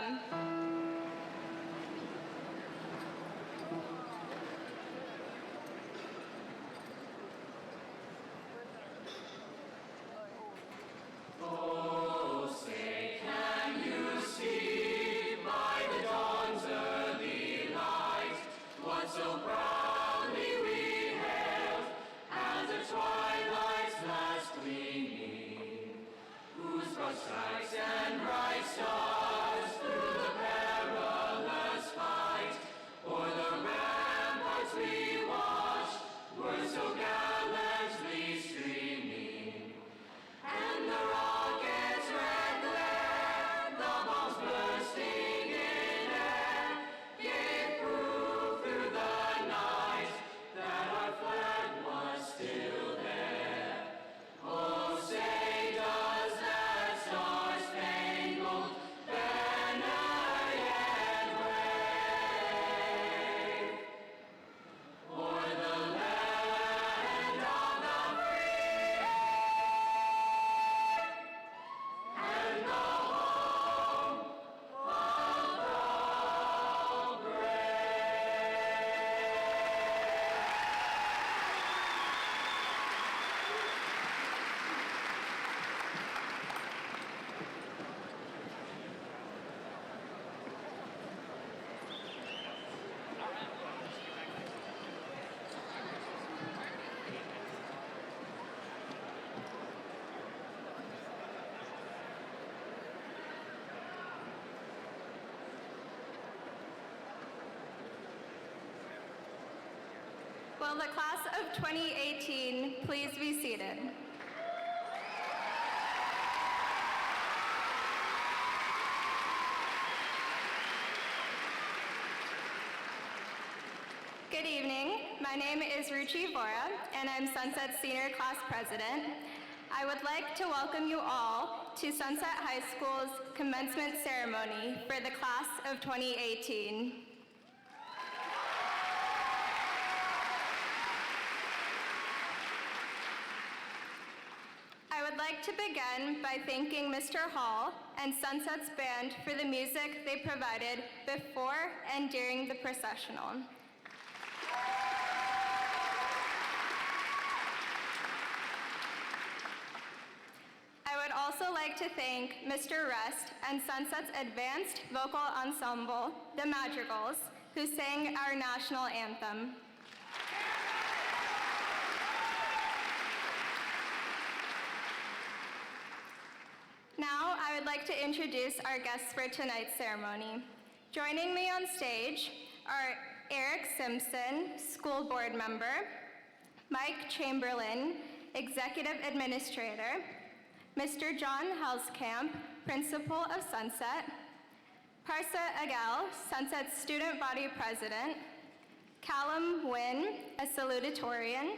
welcome. Oh, say, can you see by the dawn's early light what so proudly we hailed as the twilight's last gleaming, whose broad stripes and bright stars through the perilous fight o'er the ramparts we watched were so gallantly streaming, and the rocket's red glare, the bombs bursting in air, gave proof through the night that our flag was still there. Oh, say does that star-spangled banner yet wave o'er the land of the free and the home of the brave? Will the class of 2018 please be seated? Good evening. My name is Ruchi Vora, and I'm Sunset Senior Class President. I would like to welcome you all to Sunset High School's commencement ceremony for the class of 2018. I would like to begin by thanking Mr. Hall and Sunset's band for the music they provided before and during the processional. I would also like to thank Mr. Rest and Sunset's advanced vocal ensemble, the Madrigals, who sang our national anthem. Now, I would like to introduce our guests for tonight's ceremony. Joining me on stage are Eric Simpson, school board member, Mike Chamberlain, executive administrator, Mr. John Helskamp, principal of Sunset, Parsa Agel, Sunset's student body president, Callum Wynn, a salutatorian,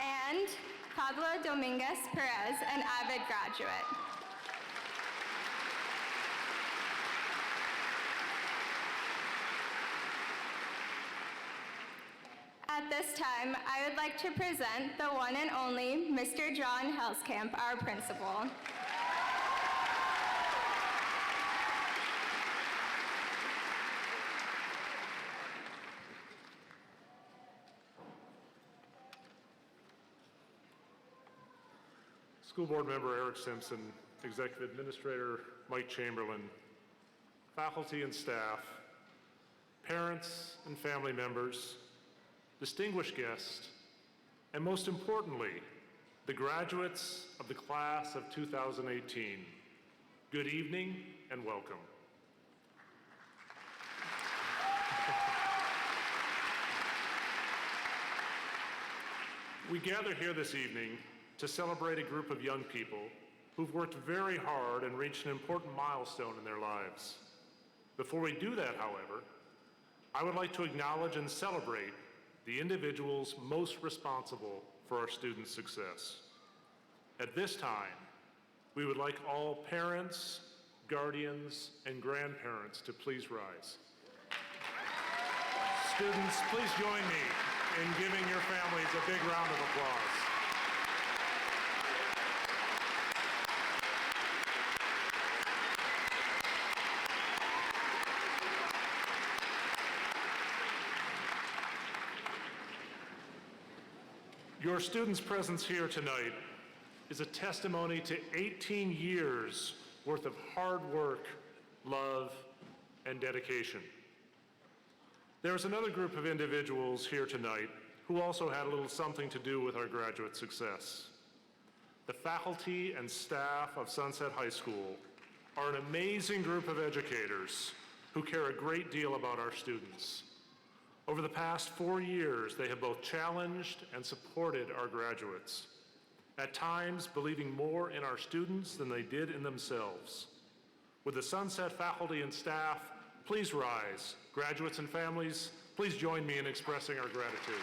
and Pablo Dominguez Perez, an AVID graduate. At this time, I would like to present the one and only Mr. John Helskamp, our principal. School board member Eric Simpson, executive administrator Mike Chamberlain, faculty and staff, parents and family members, distinguished guests, and most importantly, the graduates of the class of 2018. Good evening and welcome. We gather here this evening to celebrate a group of young people who've worked very hard and reached an important milestone in their lives. Before we do that, however, I would like to acknowledge and celebrate the individuals most responsible for our students' success. At this time, we would like all parents, guardians, and grandparents to please rise. Students, please join me in giving your families a big round of applause. Your students' presence here tonight is a testimony to 18 years worth of hard work, love, and dedication. There is another group of individuals here tonight who also had a little something to do with our graduate success. The faculty and staff of Sunset High School are an amazing group of educators who care a great deal about our students. Over the past 4 years, they have both challenged and supported our graduates, at times believing more in our students than they did in themselves. Would the Sunset faculty and staff please rise? Graduates and families, please join me in expressing our gratitude.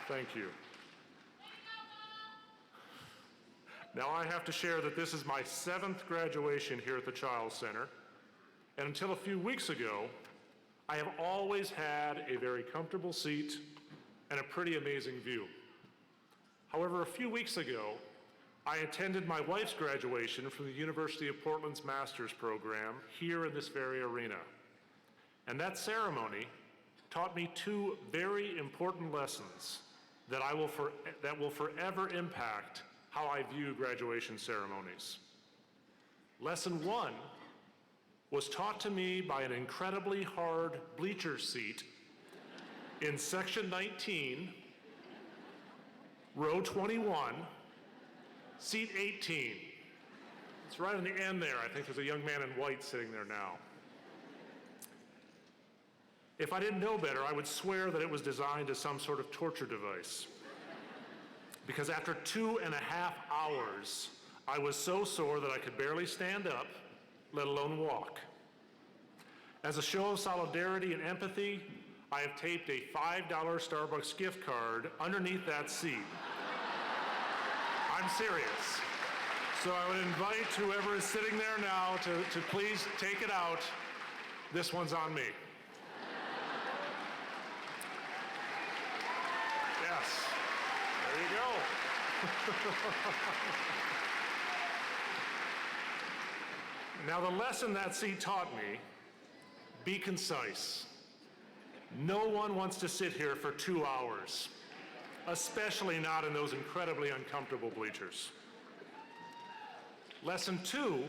Thank you. Now I have to share that this is my 7th graduation here at the Child Center, and until a few weeks ago, I have always had a very comfortable seat and a pretty amazing view. However, a few weeks ago, I attended my wife's graduation from the University of Portland's master's program here in this very arena. And that ceremony taught me 2 very important lessons that will forever impact how I view graduation ceremonies. Lesson 1 was taught to me by an incredibly hard bleacher seat in section 19, row 21, seat 18. It's right on the end there. I think there's a young man in white sitting there now. If I didn't know better, I would swear that it was designed as some sort of torture device. Because after 2.5 hours, I was so sore that I could barely stand up, let alone walk. As a show of solidarity and empathy, I have taped a $5 Starbucks gift card underneath that seat. I'm serious. So I would invite whoever is sitting there now to please take it out. This one's on me. Yes, there you go. Now the lesson that seat taught me, be concise. No one wants to sit here for 2 hours, especially not in those incredibly uncomfortable bleachers. Lesson 2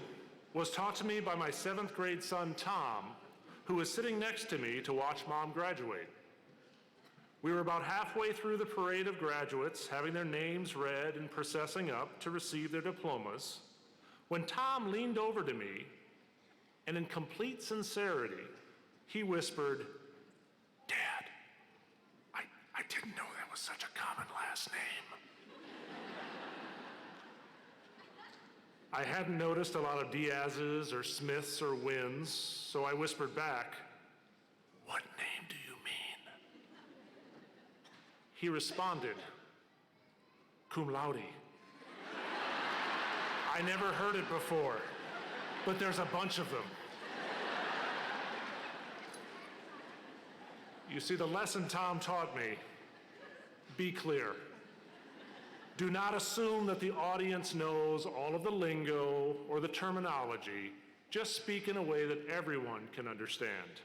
was taught to me by my 7th grade son, Tom, who was sitting next to me to watch Mom graduate. We were about halfway through the parade of graduates, having their names read and processing up to receive their diplomas, when Tom leaned over to me, and in complete sincerity, he whispered, "Dad, I didn't know that was such a common last name." I hadn't noticed a lot of Diaz's or Smiths or Wins, so I whispered back, "What name do you mean?" He responded, "Cum laude." I never heard it before, but there's a bunch of them. You see, the lesson Tom taught me, be clear. Do not assume that the audience knows all of the lingo or the terminology. Just speak in a way that everyone can understand.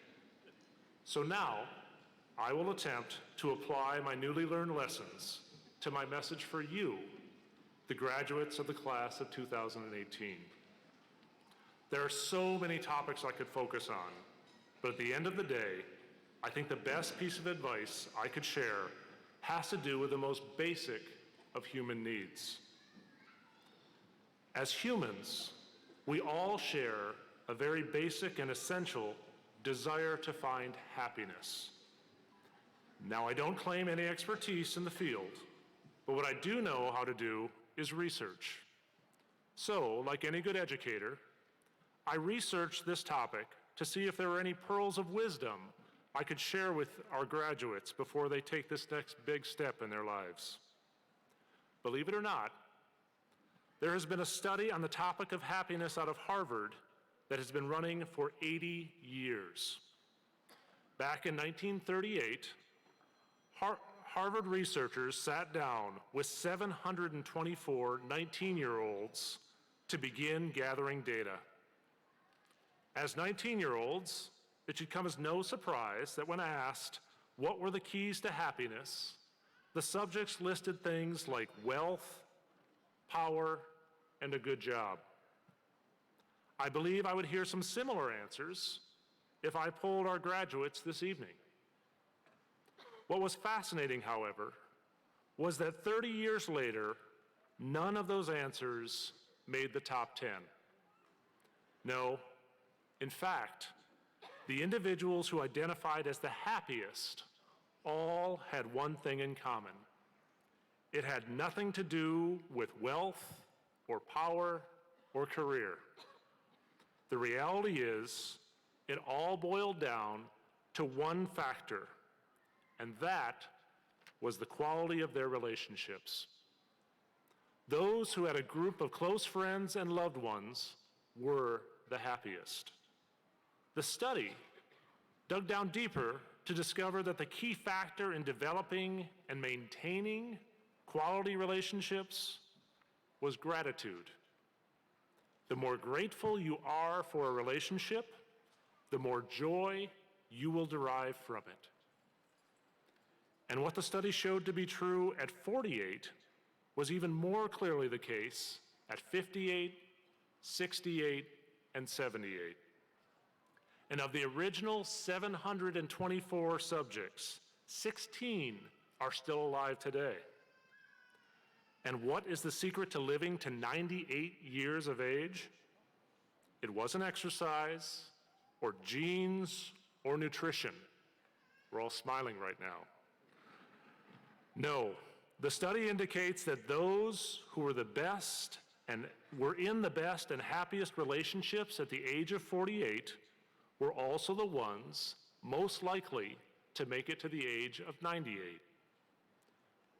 So now, I will attempt to apply my newly learned lessons to my message for you, the graduates of the class of 2018. There are so many topics I could focus on, but at the end of the day, I think the best piece of advice I could share has to do with the most basic of human needs. As humans, we all share a very basic and essential desire to find happiness. Now, I don't claim any expertise in the field, but what I do know how to do is research. So, like any good educator, I researched this topic to see if there were any pearls of wisdom I could share with our graduates before they take this next big step in their lives. Believe it or not, there has been a study on the topic of happiness out of Harvard that has been running for 80 years. Back in 1938, Harvard researchers sat down with 724 19-year-olds to begin gathering data. As 19-year-olds, it should come as no surprise that when asked what were the keys to happiness, the subjects listed things like wealth, power, and a good job. I believe I would hear some similar answers if I polled our graduates this evening. What was fascinating, however, was that 30 years later, none of those answers made the top 10. No, in fact, the individuals who identified as the happiest all had one thing in common. It had nothing to do with wealth or power or career. The reality is, it all boiled down to one factor, and that was the quality of their relationships. Those who had a group of close friends and loved ones were the happiest. The study dug down deeper to discover that the key factor in developing and maintaining quality relationships was gratitude. The more grateful you are for a relationship, the more joy you will derive from it. And what the study showed to be true at 48 was even more clearly the case at 58, 68, and 78. And of the original 724 subjects, 16 are still alive today. And what is the secret to living to 98 years of age? It wasn't exercise, or genes, or nutrition. We're all smiling right now. No, the study indicates that those who were the best and were in the best and happiest relationships at the age of 48 were also the ones most likely to make it to the age of 98.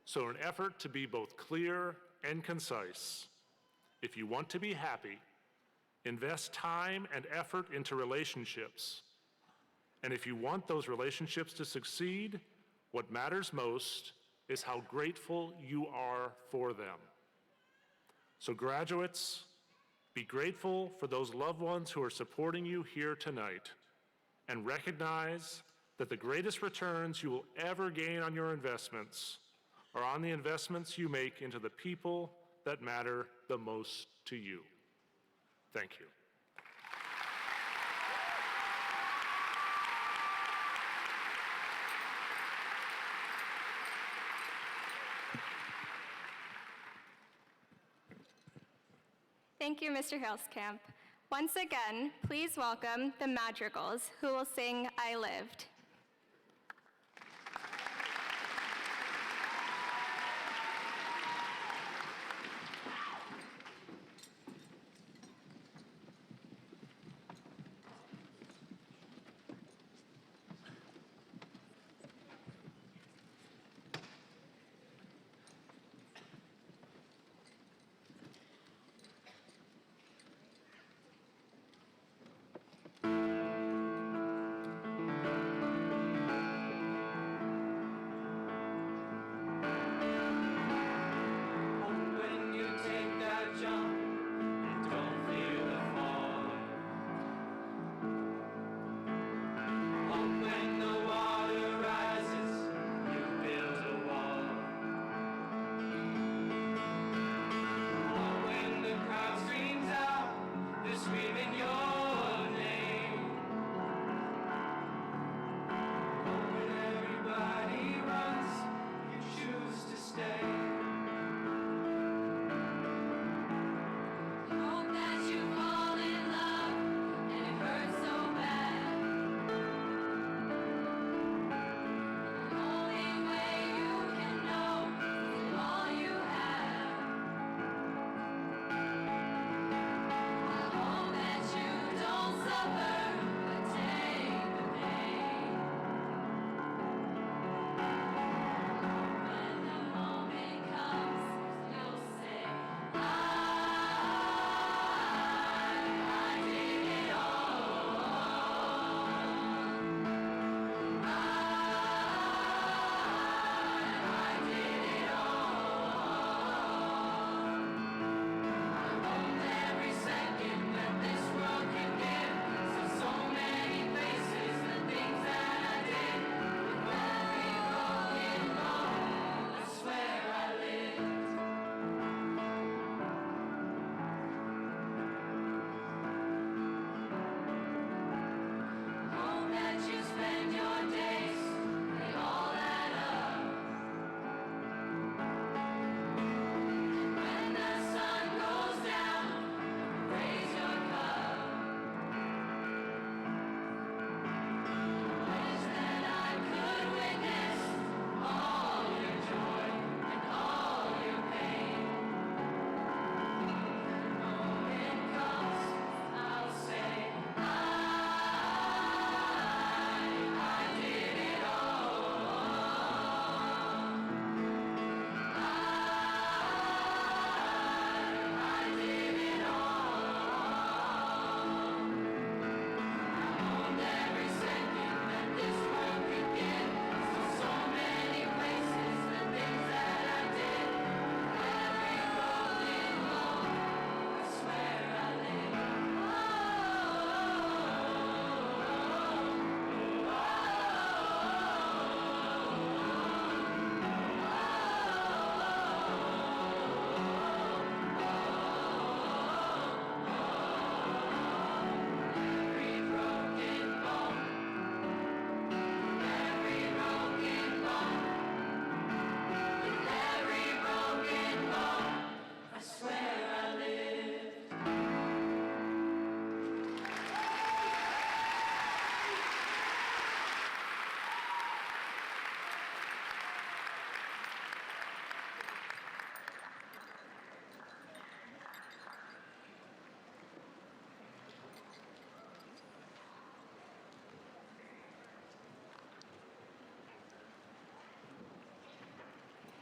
So in an effort to be both clear and concise, if you want to be happy, invest time and effort into relationships. And if you want those relationships to succeed, what matters most is how grateful you are for them. So graduates, be grateful for those loved ones who are supporting you here tonight, and recognize that the greatest returns you will ever gain on your investments are on the investments you make into the people that matter the most to you. Thank you. Thank you, Mr. Hillscamp. Once again, please welcome the Madrigals, who will sing I Lived.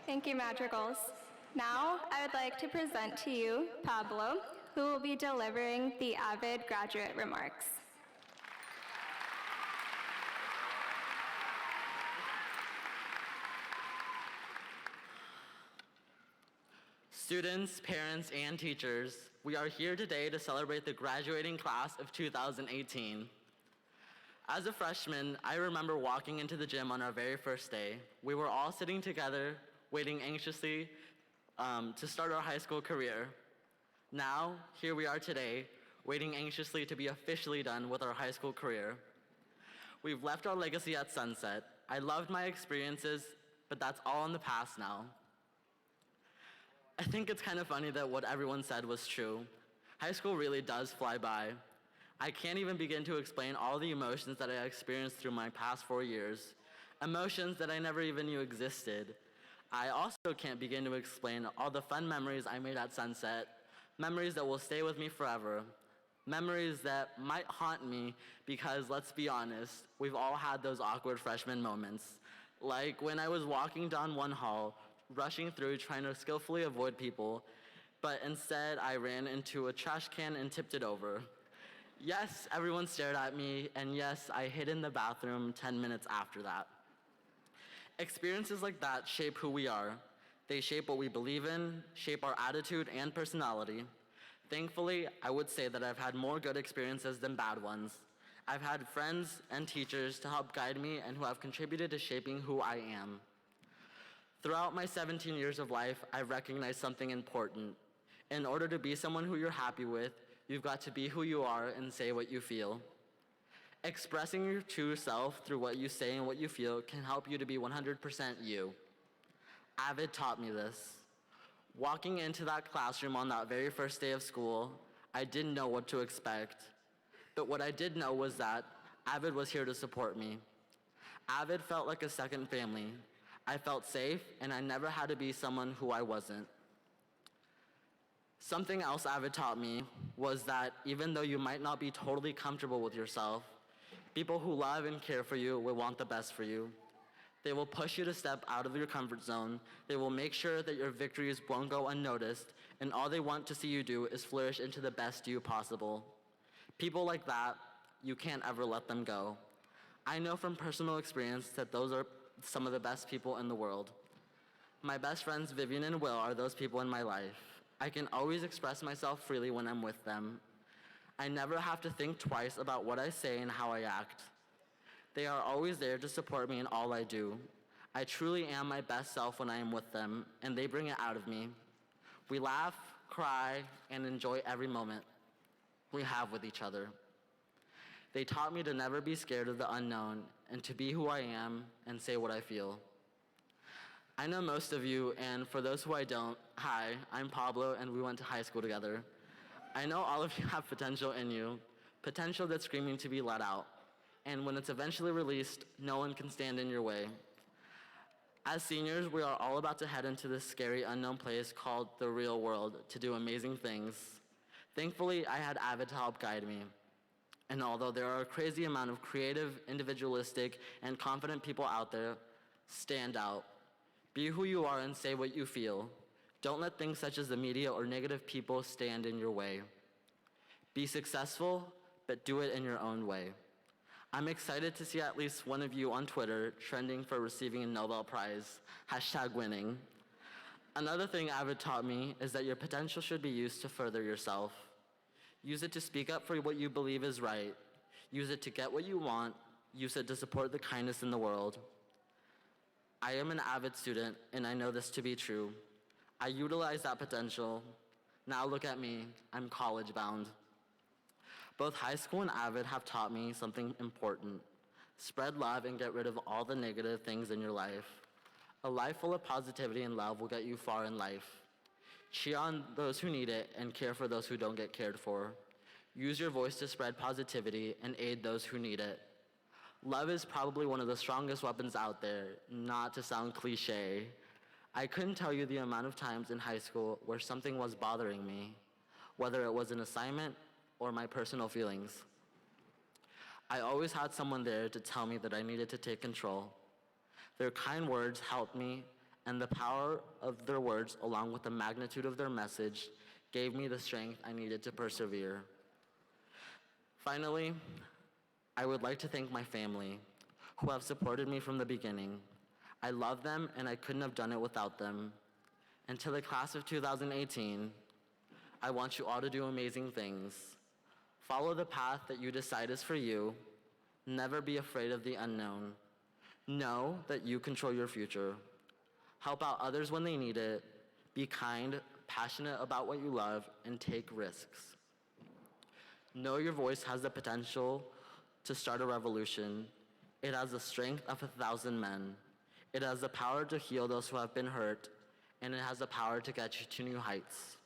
Thank you, Madrigals. Now, I would like to present to you Pablo, who will be delivering the AVID graduate remarks. Students, parents, and teachers, we are here today to celebrate the graduating class of 2018. As a freshman, I remember walking into the gym on our very first day. We were all sitting together, waiting anxiously to start our high school career. Now, here we are today, waiting anxiously to be officially done with our high school career. We've left our legacy at sunset. I loved my experiences, but that's all in the past now. I think it's kind of funny that what everyone said was true. High school really does fly by. I can't even begin to explain all the emotions that I experienced through my past 4 years, emotions that I never even knew existed. I also can't begin to explain all the fun memories I made at Sunset, memories that will stay with me forever, memories that might haunt me because, let's be honest, we've all had those awkward freshman moments. Like when I was walking down one hall, rushing through trying to skillfully avoid people, but instead I ran into a trash can and tipped it over. Yes, everyone stared at me, and yes, I hid in the bathroom 10 minutes after that. Experiences like that shape who we are. They shape what we believe in, shape our attitude and personality. Thankfully, I would say that I've had more good experiences than bad ones. I've had friends and teachers to help guide me and who have contributed to shaping who I am. Throughout my 17 years of life, I've recognized something important. In order to be someone who you're happy with, you've got to be who you are and say what you feel. Expressing your true self through what you say and what you feel can help you to be 100% you. AVID taught me this. Walking into that classroom on that very first day of school, I didn't know what to expect. But what I did know was that AVID was here to support me. AVID felt like a second family. I felt safe, and I never had to be someone who I wasn't. Something else AVID taught me was that even though you might not be totally comfortable with yourself, people who love and care for you will want the best for you. They will push you to step out of your comfort zone. They will make sure that your victories won't go unnoticed, and all they want to see you do is flourish into the best you possible. People like that, you can't ever let them go. I know from personal experience that those are some of the best people in the world. My best friends Vivian and Will are those people in my life. I can always express myself freely when I'm with them. I never have to think twice about what I say and how I act. They are always there to support me in all I do. I truly am my best self when I am with them, and they bring it out of me. We laugh, cry, and enjoy every moment we have with each other. They taught me to never be scared of the unknown and to be who I am and say what I feel. I know most of you, and for those who I don't, hi, I'm Pablo, and we went to high school together. I know all of you have potential in you, potential that's screaming to be let out. And when it's eventually released, no one can stand in your way. As seniors, we are all about to head into this scary unknown place called the real world to do amazing things. Thankfully, I had AVID to help guide me. And although there are a crazy amount of creative, individualistic, and confident people out there, stand out. Be who you are and say what you feel. Don't let things such as the media or negative people stand in your way. Be successful, but do it in your own way. I'm excited to see at least one of you on Twitter trending for receiving a Nobel Prize, #winning. Another thing AVID taught me is that your potential should be used to further yourself. Use it to speak up for what you believe is right. Use it to get what you want. Use it to support the kindness in the world. I am an AVID student, and I know this to be true. I utilize that potential. Now look at me, I'm college bound. Both high school and AVID have taught me something important. Spread love and get rid of all the negative things in your life. A life full of positivity and love will get you far in life. Cheer on those who need it and care for those who don't get cared for. Use your voice to spread positivity and aid those who need it. Love is probably one of the strongest weapons out there, not to sound cliche. I couldn't tell you the amount of times in high school where something was bothering me, whether it was an assignment or my personal feelings. I always had someone there to tell me that I needed to take control. Their kind words helped me, and the power of their words, along with the magnitude of their message, gave me the strength I needed to persevere. Finally, I would like to thank my family, who have supported me from the beginning. I love them, and I couldn't have done it without them. And to the class of 2018, I want you all to do amazing things. Follow the path that you decide is for you. Never be afraid of the unknown. Know that you control your future. Help out others when they need it. Be kind, passionate about what you love, and take risks. Know your voice has the potential to start a revolution. It has the strength of 1,000 men. It has the power to heal those who have been hurt, and it has the power to get you to new heights.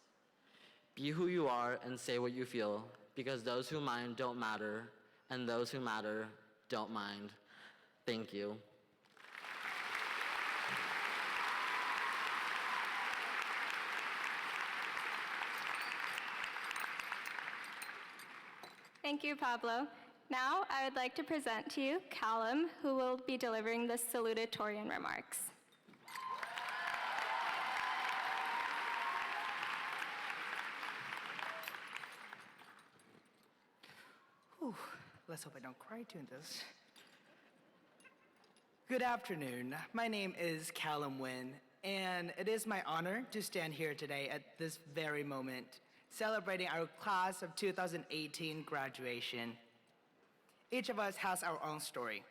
Be who you are and say what you feel, because those who mind don't matter, and those who matter don't mind. Thank you. Thank you, Pablo. Now, I would like to present to you Callum, who will be delivering the salutatorian remarks. Whew, let's hope I don't cry doing this. Good afternoon. My name is Callum Wynn, and it is my honor to stand here today at this very moment, celebrating our class of 2018 graduation. Each of us has our own story.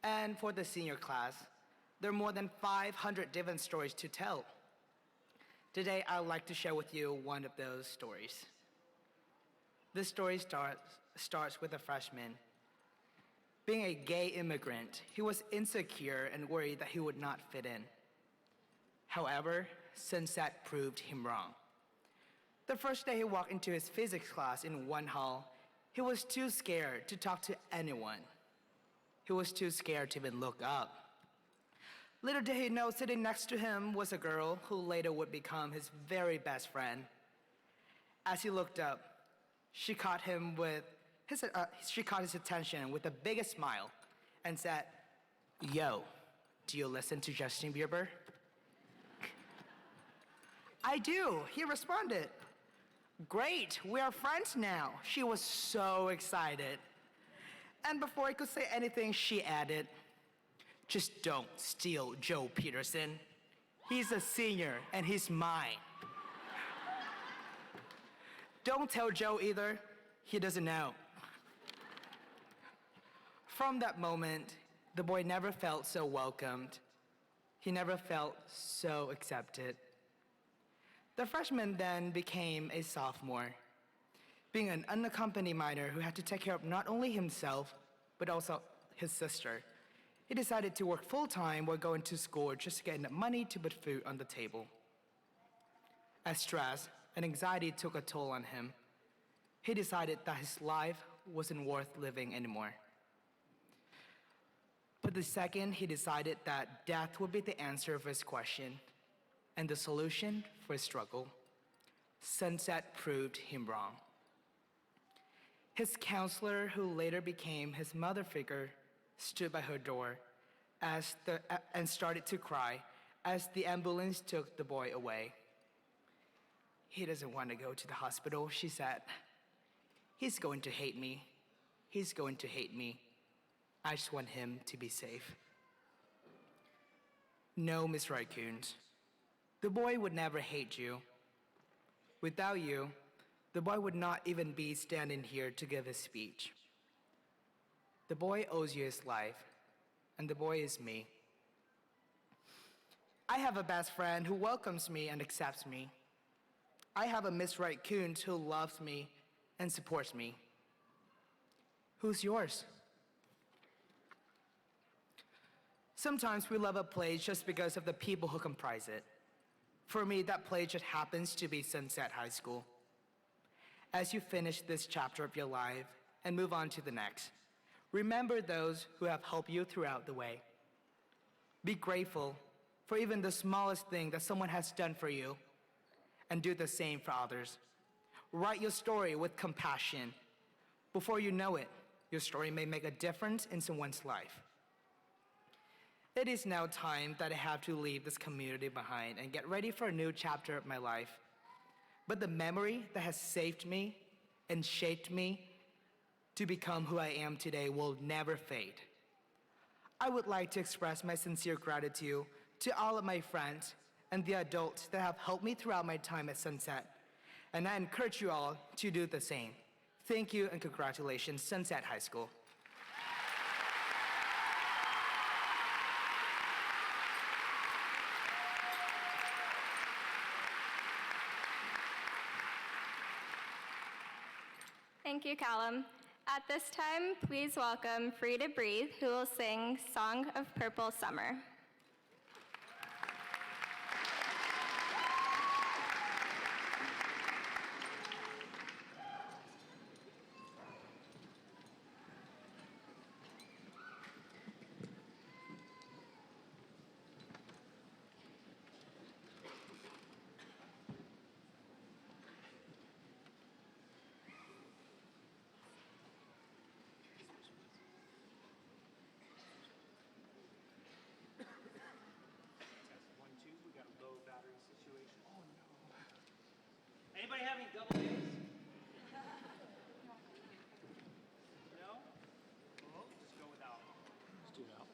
And for the senior class, there are more than 500 different stories to tell. Today, I'd like to share with you one of those stories. This story starts with a freshman. Being a gay immigrant, he was insecure and worried that he would not fit in. However, sunset proved him wrong. The first day he walked into his physics class in one hall, he was too scared to talk to anyone. He was too scared to even look up. Little did he know, sitting next to him was a girl who later would become his very best friend. As he looked up, she caught his attention with the biggest smile and said, "Yo, do you listen to Justin Bieber?" "I do," he responded. "Great, we are friends now." She was so excited. And before he could say anything, she added, "Just don't steal Joe Peterson. He's a senior and he's mine." "Don't tell Joe either. He doesn't know." From that moment, the boy never felt so welcomed. He never felt so accepted. The freshman then became a sophomore, being an unaccompanied minor who had to take care of not only himself, but also his sister. He decided to work full-time while going to school just to get enough money to put food on the table. As stress and anxiety took a toll on him, he decided that his life wasn't worth living anymore. But the second he decided that death would be the answer for his question and the solution for his struggle, sunset proved him wrong. His counselor, who later became his mother figure, stood by her door and started to cry as the ambulance took the boy away. "He doesn't want to go to the hospital," she said. "He's going to hate me. He's going to hate me. I just want him to be safe." No, Miss Raikkoons, the boy would never hate you. Without you, the boy would not even be standing here to give his speech. The boy owes you his life, and the boy is me. I have a best friend who welcomes me and accepts me. I have a Miss Raikkoons who loves me and supports me. Who's yours? Sometimes we love a place just because of the people who comprise it. For me, that place just happens to be Sunset High School. As you finish this chapter of your life and move on to the next, remember those who have helped you throughout the way. Be grateful for even the smallest thing that someone has done for you, and do the same for others. Write your story with compassion. Before you know it, your story may make a difference in someone's life. It is now time that I have to leave this community behind and get ready for a new chapter of my life. But the memory that has saved me and shaped me to become who I am today will never fade. I would like to express my sincere gratitude to all of my friends and the adults that have helped me throughout my time at Sunset. And I encourage you all to do the same. Thank you and congratulations, Sunset High School. Thank you, Callum. At this time, please welcome Free to Breathe, who will sing Song of Purple Summer. Anybody having double A's? No? Well, just go without. Just do it out.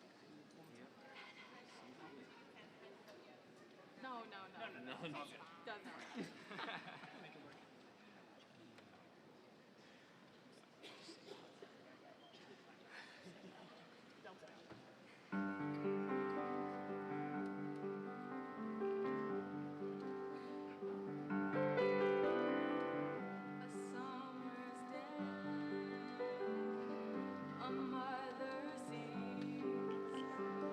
No. No. It's all good. Doesn't work. A summer's day, a mother sings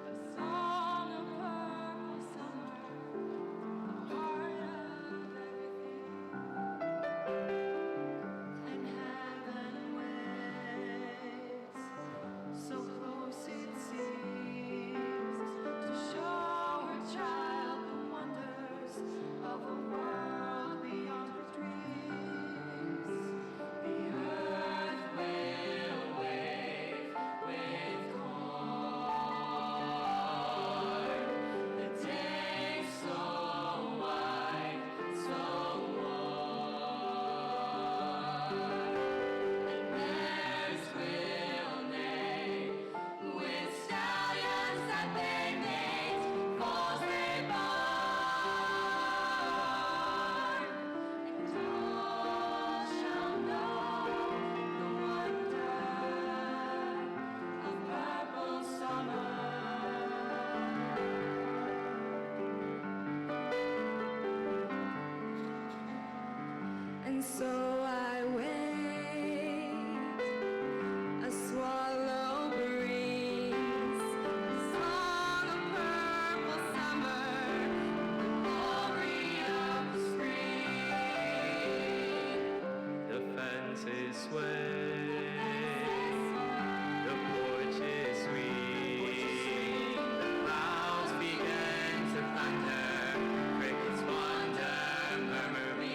a song of purple summer, the heart of everything, and heaven waits, so close it seems, to show her child the wonders of a world beyond her dreams. The earth will wave with corn. The day so wide, so warm. And mares will neigh with stallions that they mate, foals they barn. And all shall know the wonder of purple summer. And so I wait, a swallow breeze, a song of purple summer, the glory of the spring. The fences sway, the porch is sweet, the clouds begin to thunder, crickets wander, murmuring.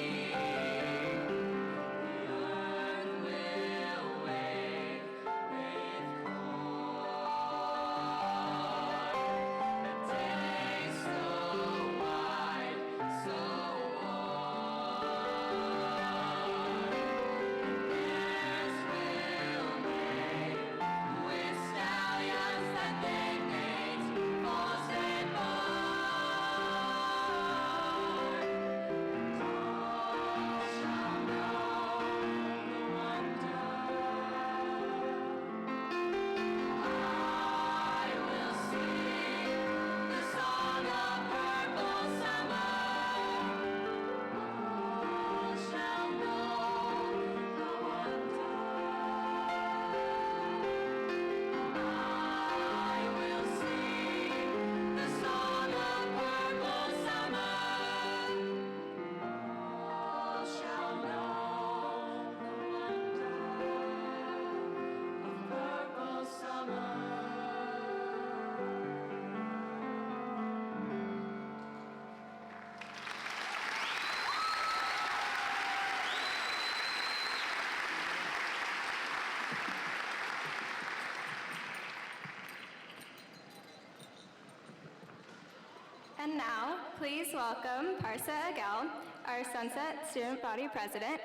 And now, please welcome Parsa Agel, our Sunset Student Body President,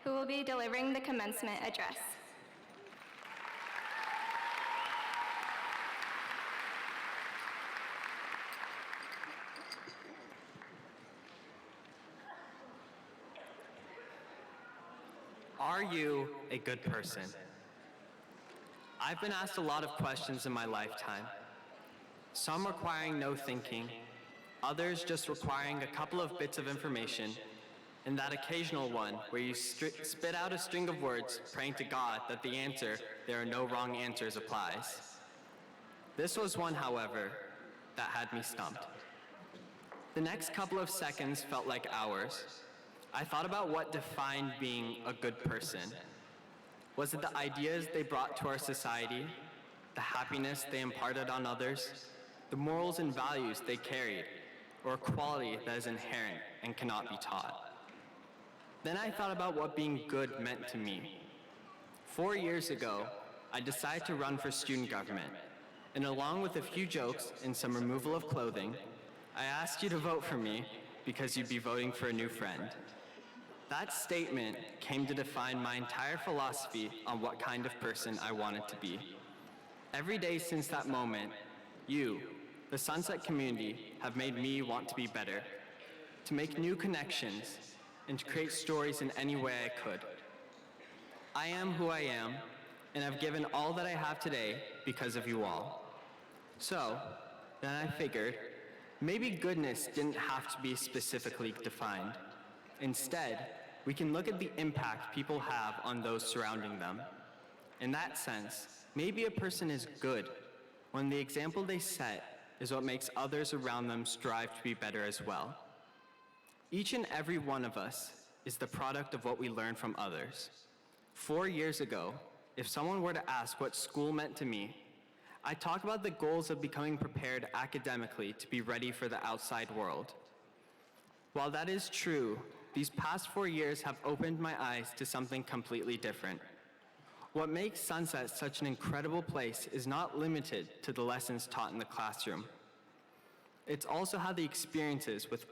who will be delivering the commencement address. Are you a good person? I've been asked a lot of questions in my lifetime. Some requiring no thinking, others just requiring a couple of bits of information, and that occasional one where you spit out a string of words praying to God that the answer, "there are no wrong answers," applies. This was one, however, that had me stumped. The next couple of seconds felt like hours. I thought about what defined being a good person. Was it the ideas they brought to our society, the happiness they imparted on others, the morals and values they carried, or a quality that is inherent and cannot be taught? Then I thought about what being good meant to me. 4 years ago, I decided to run for student government, and along with a few jokes and some removal of clothing, I asked you to vote for me because you'd be voting for a new friend. That statement came to define my entire philosophy on what kind of person I wanted to be. Every day since that moment, you, the Sunset community, have made me want to be better, to make new connections, and to create stories in any way I could. I am who I am, and I've given all that I have today because of you all. So, then I figured, maybe goodness didn't have to be specifically defined. Instead, we can look at the impact people have on those surrounding them. In that sense, maybe a person is good when the example they set is what makes others around them strive to be better as well. Each and every one of us is the product of what we learn from others. 4 years ago, if someone were to ask what school meant to me, I'd talk about the goals of becoming prepared academically to be ready for the outside world. While that is true, these past 4 years have opened my eyes to something completely different. What makes Sunset such an incredible place is not limited to the lessons taught in the classroom. It's also how the experiences with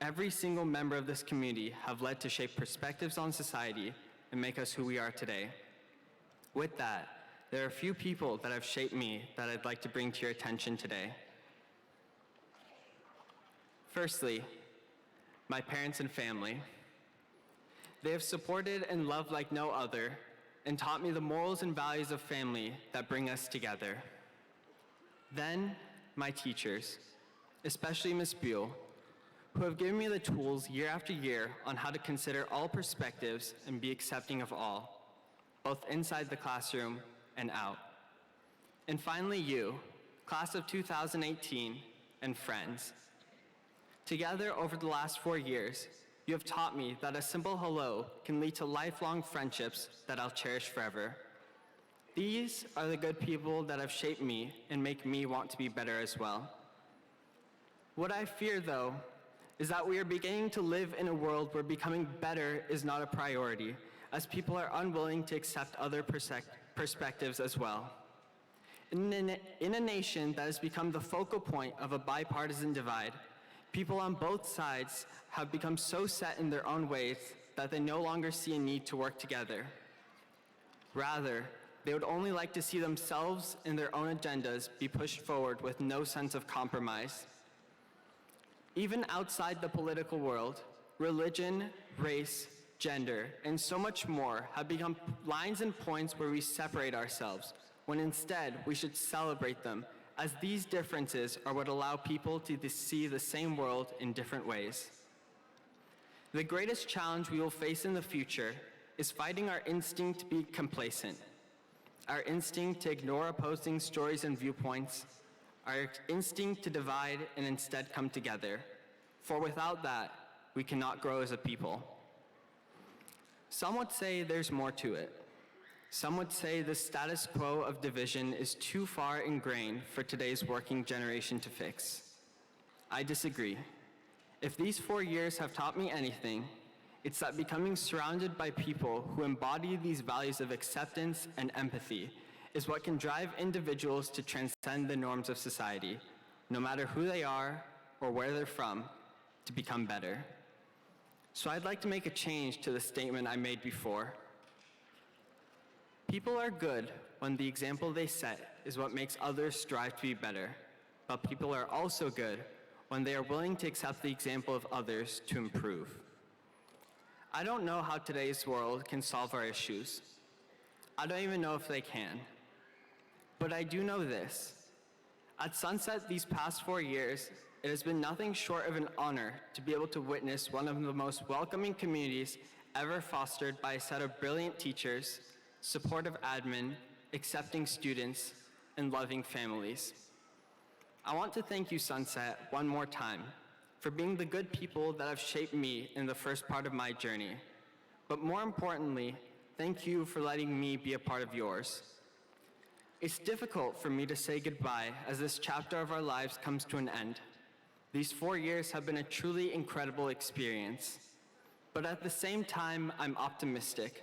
every single member of this community have led to shape perspectives on society and make us who we are today. With that, there are a few people that have shaped me that I'd like to bring to your attention today. Firstly, my parents and family. They have supported and loved like no other and taught me the morals and values of family that bring us together. Then, my teachers, especially Ms. Buell, who have given me the tools year after year on how to consider all perspectives and be accepting of all, both inside the classroom and out. And finally you, class of 2018, and friends. Together over the last 4 years, you have taught me that a simple hello can lead to lifelong friendships that I'll cherish forever. These are the good people that have shaped me and make me want to be better as well. What I fear, though, is that we are beginning to live in a world where becoming better is not a priority, as people are unwilling to accept other perspectives as well. In a nation that has become the focal point of a bipartisan divide, people on both sides have become so set in their own ways that they no longer see a need to work together. Rather, they would only like to see themselves and their own agendas be pushed forward with no sense of compromise. Even outside the political world, religion, race, gender, and so much more have become lines and points where we separate ourselves, when instead we should celebrate them, as these differences are what allow people to see the same world in different ways. The greatest challenge we will face in the future is fighting our instinct to be complacent, our instinct to ignore opposing stories and viewpoints, our instinct to divide and instead come together. For without that, we cannot grow as a people. Some would say there's more to it. Some would say the status quo of division is too far ingrained for today's working generation to fix. I disagree. If these 4 years have taught me anything, it's that becoming surrounded by people who embody these values of acceptance and empathy is what can drive individuals to transcend the norms of society, no matter who they are, or where they're from to become better. So I'd like to make a change to the statement I made before. People are good when the example they set is what makes others strive to be better, but people are also good when they are willing to accept the example of others to improve. I don't know how today's world can solve our issues. I don't even know if they can. But I do know this. At Sunset these past 4 years, it has been nothing short of an honor to be able to witness one of the most welcoming communities ever fostered by a set of brilliant teachers, supportive admin, accepting students, and loving families. I want to thank you, Sunset, one more time for being the good people that have shaped me in the first part of my journey. But more importantly, thank you for letting me be a part of yours. It's difficult for me to say goodbye as this chapter of our lives comes to an end. These 4 years have been a truly incredible experience. But at the same time, I'm optimistic.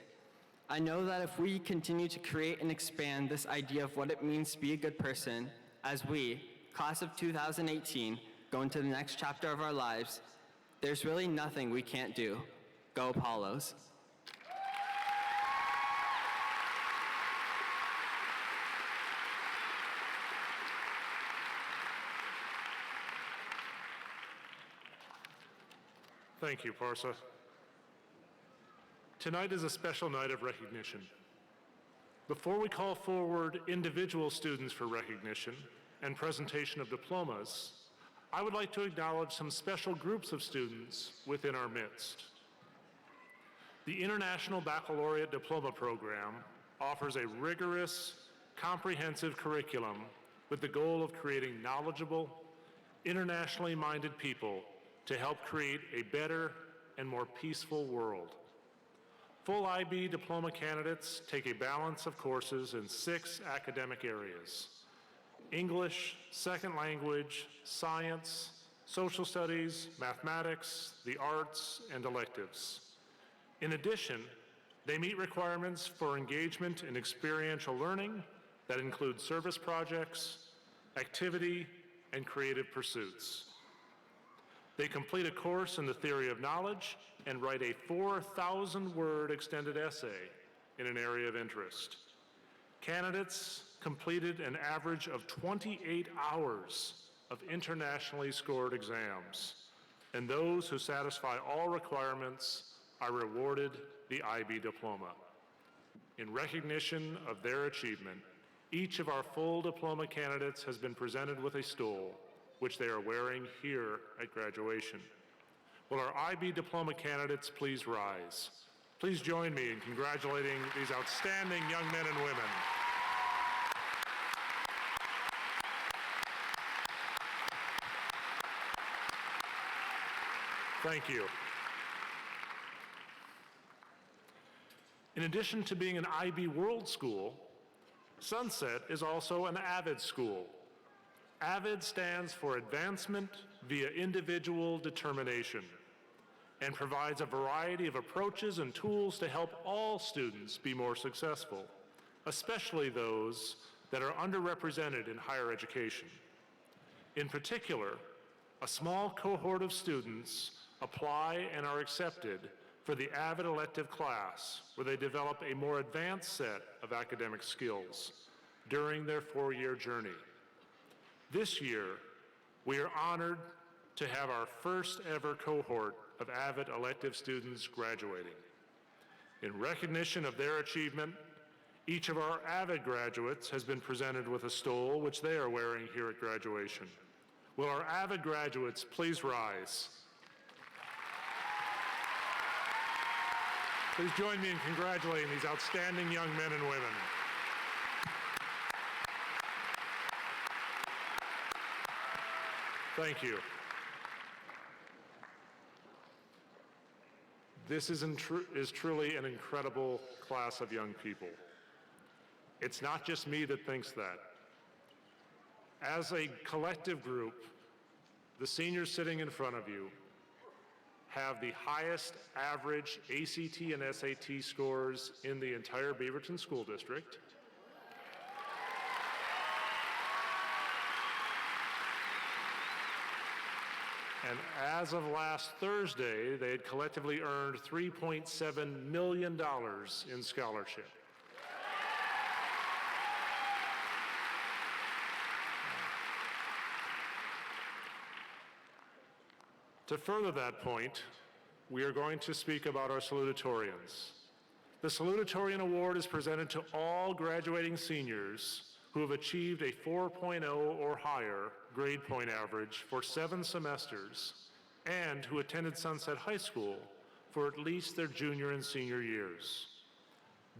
I know that if we continue to create and expand this idea of what it means to be a good person, as we, class of 2018, go into the next chapter of our lives, there's really nothing we can't do. Go Apollos. Thank you, Parsa. Tonight is a special night of recognition. Before we call forward individual students for recognition and presentation of diplomas, I would like to acknowledge some special groups of students within our midst. The International Baccalaureate Diploma Program offers a rigorous, comprehensive curriculum with the goal of creating knowledgeable, internationally minded people to help create a better and more peaceful world. Full IB diploma candidates take a balance of courses in 6 academic areas: English, second language, science, social studies, mathematics, the arts, and electives. In addition, they meet requirements for engagement in experiential learning that include service projects, activity, and creative pursuits. They complete a course in the theory of knowledge and write a 4,000-word extended essay in an area of interest. Candidates completed an average of 28 hours of internationally scored exams, and those who satisfy all requirements are rewarded the IB diploma. In recognition of their achievement, each of our full diploma candidates has been presented with a stole, which they are wearing here at graduation. Will our IB diploma candidates please rise? Please join me in congratulating these outstanding young men and women. Thank you. In addition to being an IB World School, Sunset is also an AVID school. AVID stands for Advancement via Individual Determination and provides a variety of approaches and tools to help all students be more successful, especially those that are underrepresented in higher education. In particular, a small cohort of students apply and are accepted for the AVID elective class, where they develop a more advanced set of academic skills during their 4-year journey. This year, we are honored to have our first ever cohort of AVID elective students graduating. In recognition of their achievement, each of our AVID graduates has been presented with a stole, which they are wearing here at graduation. Will our AVID graduates please rise? Please join me in congratulating these outstanding young men and women. Thank you. This is truly an incredible class of young people. It's not just me that thinks that. As a collective group, the seniors sitting in front of you have the highest average ACT and SAT scores in the entire Beaverton School District. And as of last Thursday, they had collectively earned $3.7 million in scholarship. To further that point, we are going to speak about our salutatorians. The Salutatorian Award is presented to all graduating seniors who have achieved a 4.0 or higher grade point average for 7 semesters and who attended Sunset High School for at least their junior and senior years.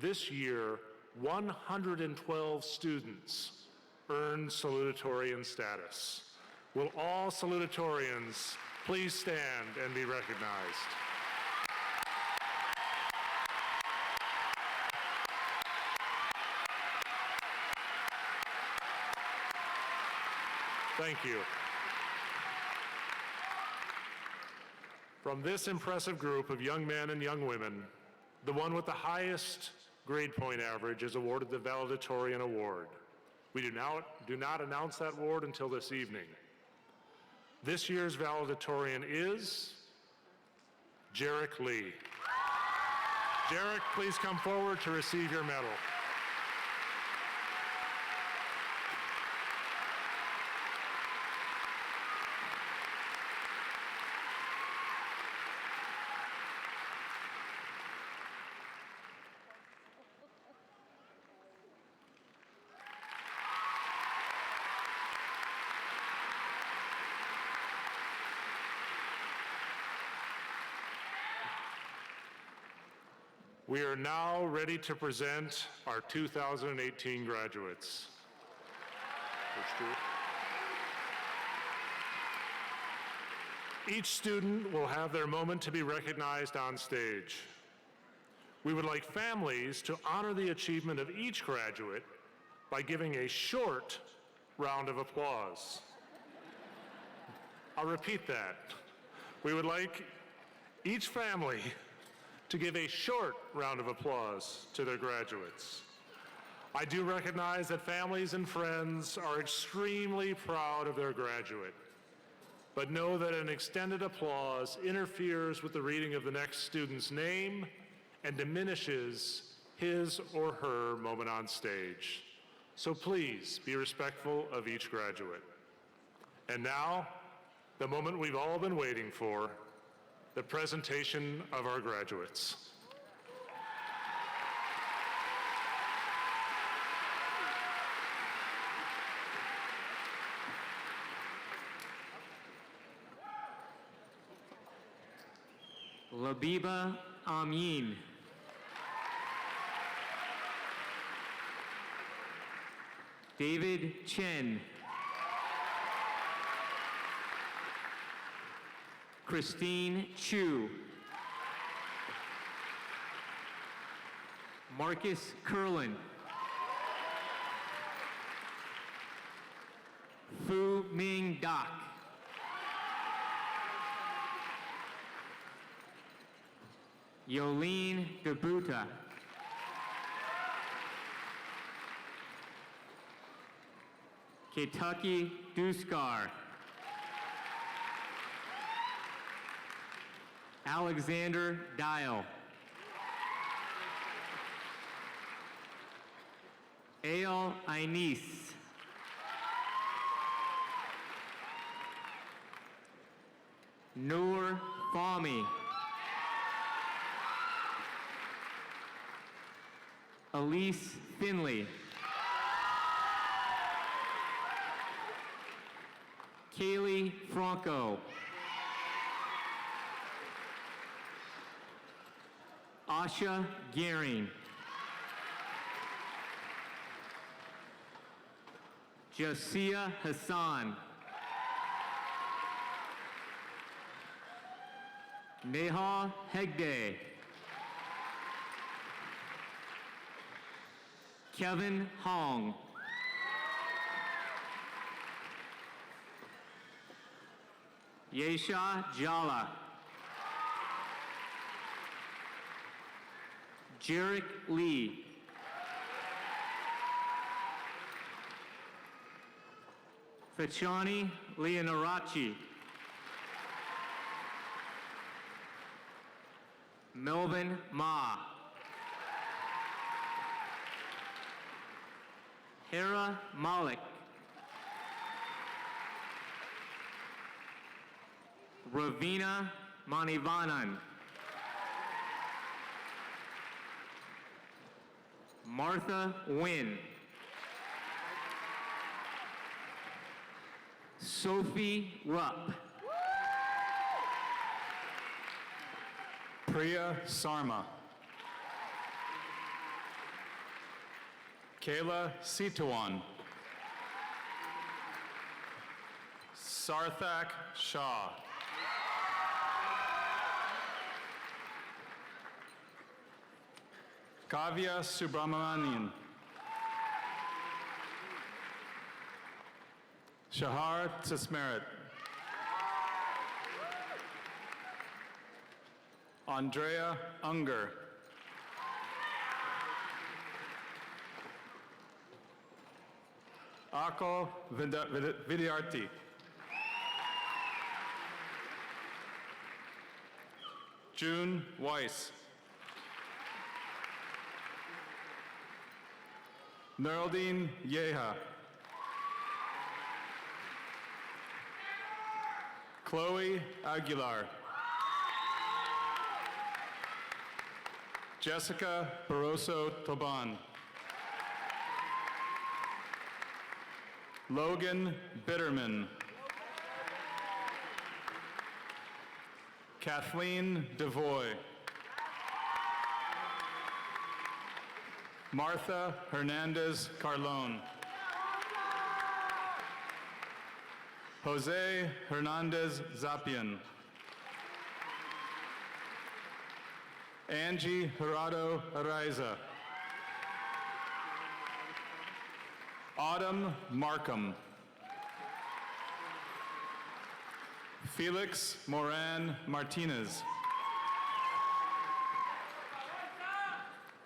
This year, 112 students earned salutatorian status. Will all salutatorians please stand and be recognized? Thank you. From this impressive group of young men and young women, the one with the highest grade point average is awarded the Salutatorian Award. We do not announce that award until this evening. This year's Salutatorian is Jarek Lee. Jarek, please come forward to receive your medal. We are now ready to present our 2018 graduates. Each student will have their moment to be recognized on stage. We would like families to honor the achievement of each graduate by giving a short round of applause. I'll repeat that. We would like each family to give a short round of applause to their graduates. I do recognize that families and friends are extremely proud of their graduate, but know that an extended applause interferes with the reading of the next student's name and diminishes his or her moment on stage. So please be respectful of each graduate. And now, the moment we've all been waiting for, the presentation of our graduates. Labiba Amin. David Chen. Christine Chu. Marcus Curlin. Fu Ming Dak. Yolene Gabuta. Kentucky Duskar. Alexander Dial. Ael Ainis. Noor Fahmy. Elise Finley. Kaylee Franco. Asha Gehring. Josia Hassan. Neha Hegde. Kevin Hong. Yesha Jala. Jarek Lee. Fachani Leonarachi. Melvin Ma. Hera Malik. Ravina Manivanan. Martha Nguyen. Sophie Rupp. Priya Sarma. Kayla Sitawan. Sarthak Shah. Kavya Subramanian. Shahar Tismerit. Andrea Unger. Ako Vidyarthi. June Weiss. Neraldine Yeha. Chloe Aguilar. Jessica Barroso Toban. Logan Bitterman. Kathleen Devoy. Martha Hernandez Carlone. Jose Hernandez Zapian. Angie Gerardo Araiza. Autumn Markham. Felix Moran Martinez.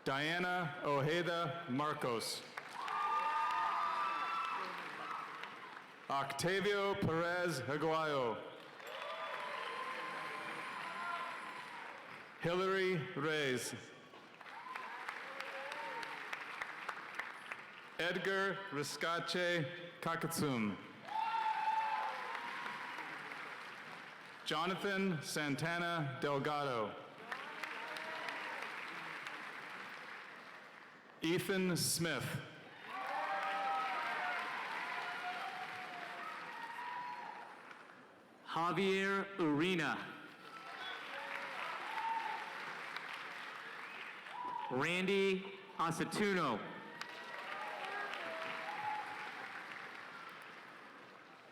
Diana Ojeda Marcos. Octavio Perez Aguayo. Hillary Reyes. Edgar Riscache Kakatsum. Jonathan Santana Delgado. Ethan Smith. Javier Urena. Randy Asatuno.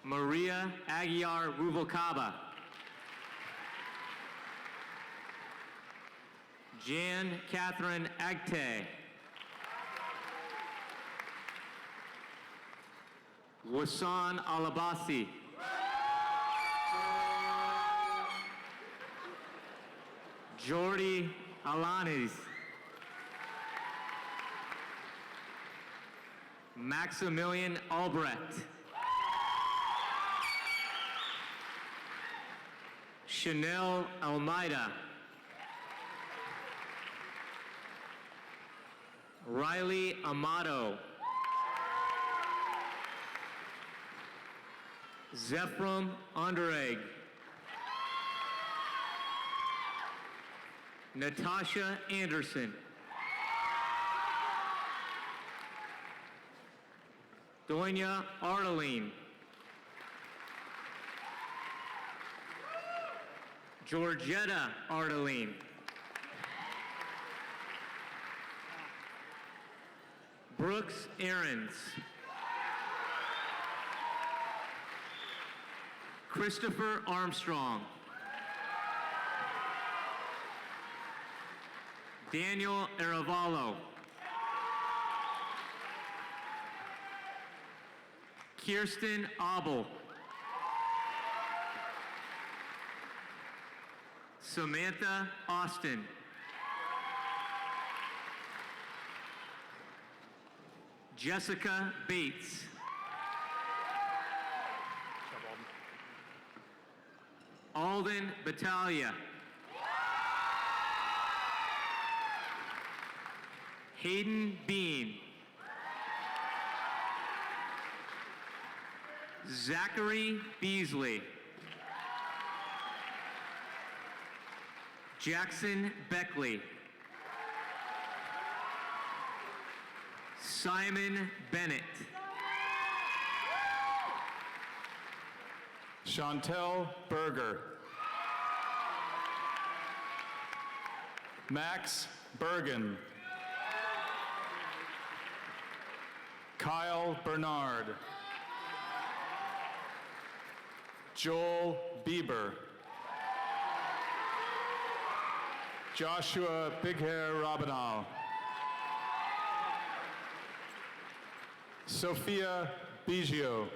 Maria Aguiar Ruvalcaba. Jan Catherine Agte. Wasan Alabasi. Jordi Alanis. Maximilian Albrecht. Chanel Almeida. Riley Amato. Zephram Underegg. Natasha Anderson. Doina Arteline. Georgetta Arteline. Brooks Aarons. Christopher Armstrong. Daniel Aravallo. Kirsten Abel. Samantha Austin. Jessica Bates. Alden Battaglia. Hayden Bean. Zachary Beasley. Jackson Beckley. Simon Bennett. Chantel Berger. Max Bergen. Kyle Bernard. Joel Bieber. Joshua Big Hair Robinal. Sophia Biggio.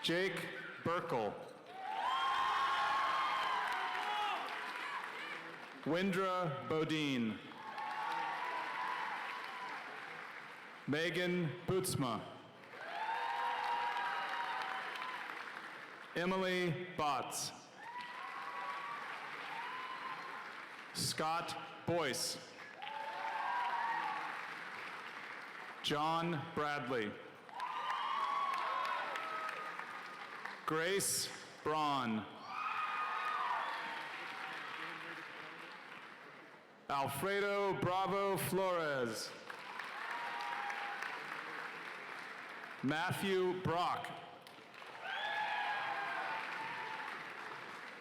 Jake Burkle. Windra Bodine. Megan Bootsma. Emily Botts. Scott Boyce. John Bradley. Grace Braun. Alfredo Bravo Flores. Matthew Brock.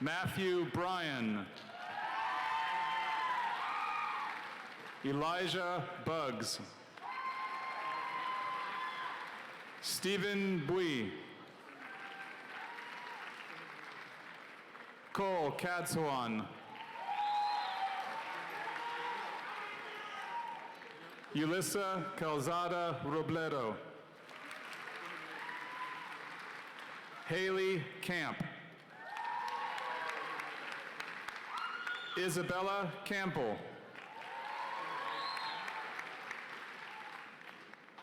Matthew Bryan. Elijah Buggs. Stephen Bui. Cole Kadswan. Yulissa Calzada Robledo. Haley Camp. Isabella Campbell.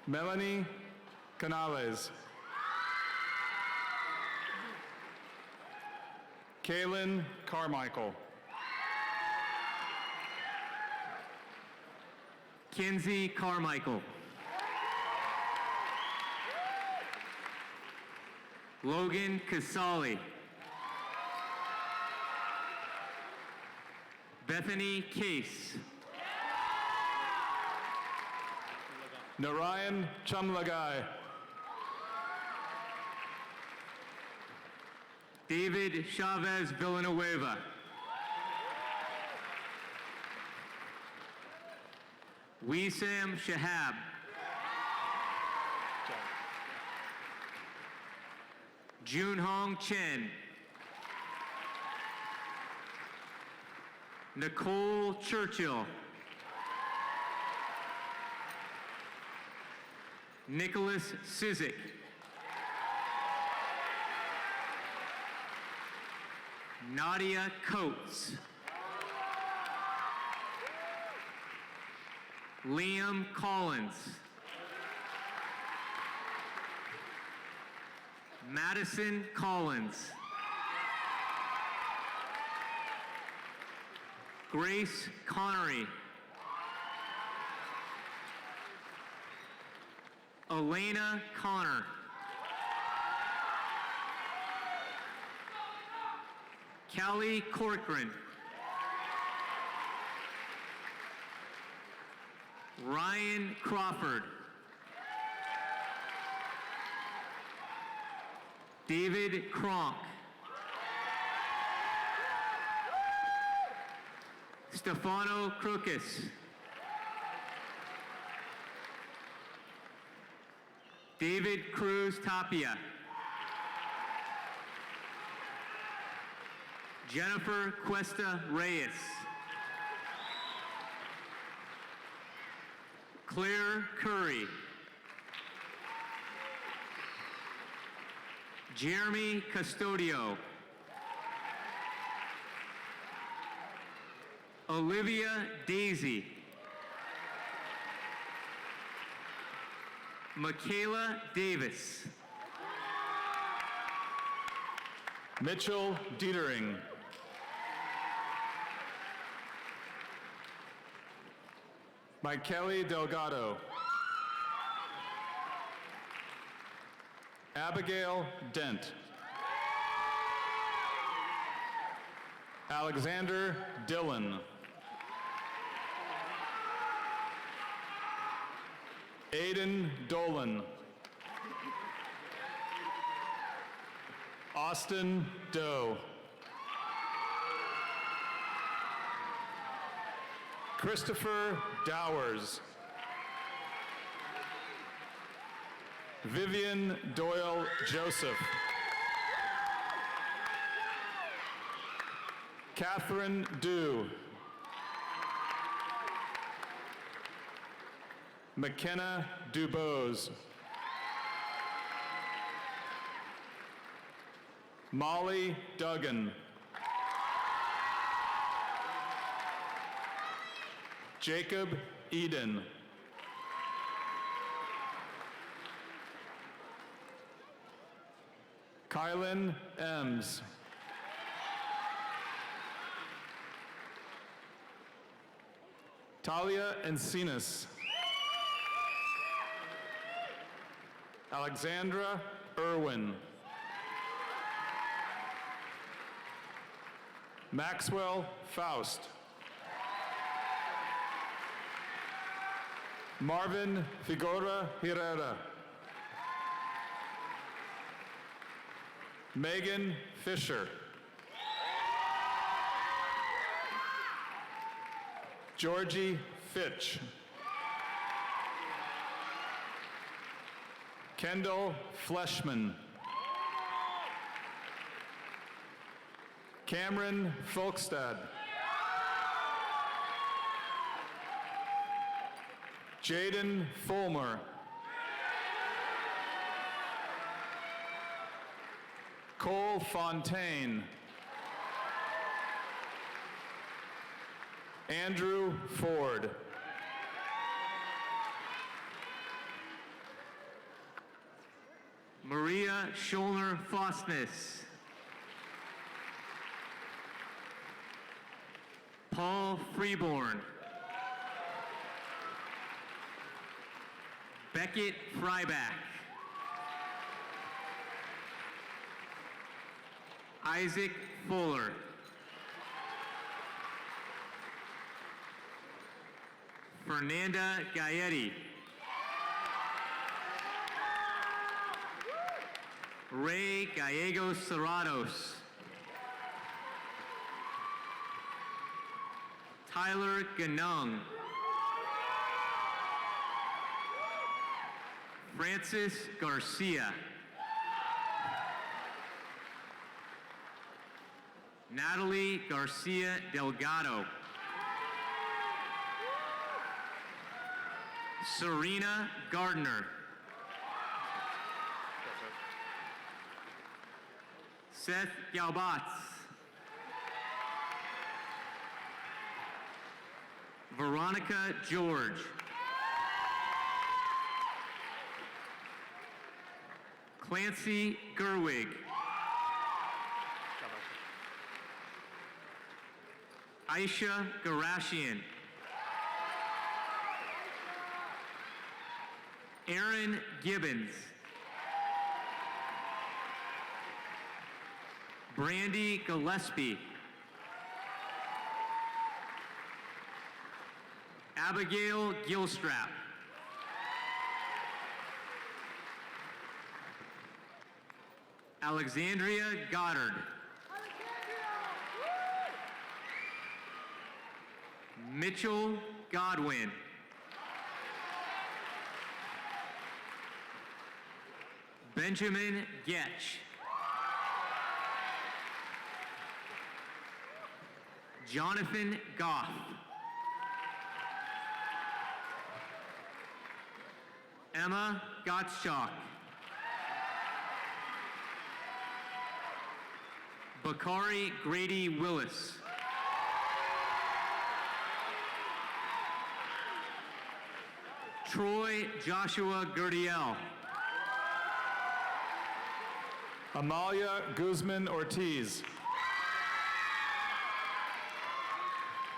Melanie Canales. Kaylin Carmichael. Kinsey Carmichael. Logan Casali. Bethany Case. Narayan Chamlagai. David Chavez Villanueva. Wissam Shahab. Junhong Chen. Nicole Churchill. Nicholas Sizik. Nadia Coates. Liam Collins. Madison Collins. Grace Connery. Elena Connor. Kelly Corcoran. Ryan Crawford. David Kronk. Stefano Crocus. David Cruz Tapia. Jennifer Cuesta Reyes. Claire Curry. Jeremy Custodio. Olivia Daisy. Michaela Davis. Mitchell Dietering. Michele Delgado. Abigail Dent. Alexander Dillon. Aiden Dolan. Austin Doe. Christopher Dowers. Vivian Doyle Joseph. Catherine Dew. McKenna Dubose. Molly Duggan. Jacob Eden. Kylan Ems. Talia Encinas. Alexandra Irwin. Maxwell Faust. Marvin Figueroa Herrera. Megan Fisher. Georgie Fitch. Kendall Fleshman. Cameron Folkstad. Jaden Fulmer. Cole Fontaine. Andrew Ford. Maria Schulner Fosness. Paul Freeborn. Beckett Fryback. Isaac Fuller. Fernanda Gaetti. Ray Gallegos Serratos. Tyler Ganung. Francis Garcia. Natalie Garcia Delgado. Serena Gardner. Seth Galbatz. Veronica George. Clancy Gerwig. Aisha Garashian. Aaron Gibbons. Brandy Gillespie. Abigail Gilstrap. Alexandria Goddard. Mitchell Godwin. Benjamin Getch. Jonathan Goff. Emma Gottschalk. Bakari Grady Willis. Troy Joshua Gurdiel. Amalia Guzman Ortiz.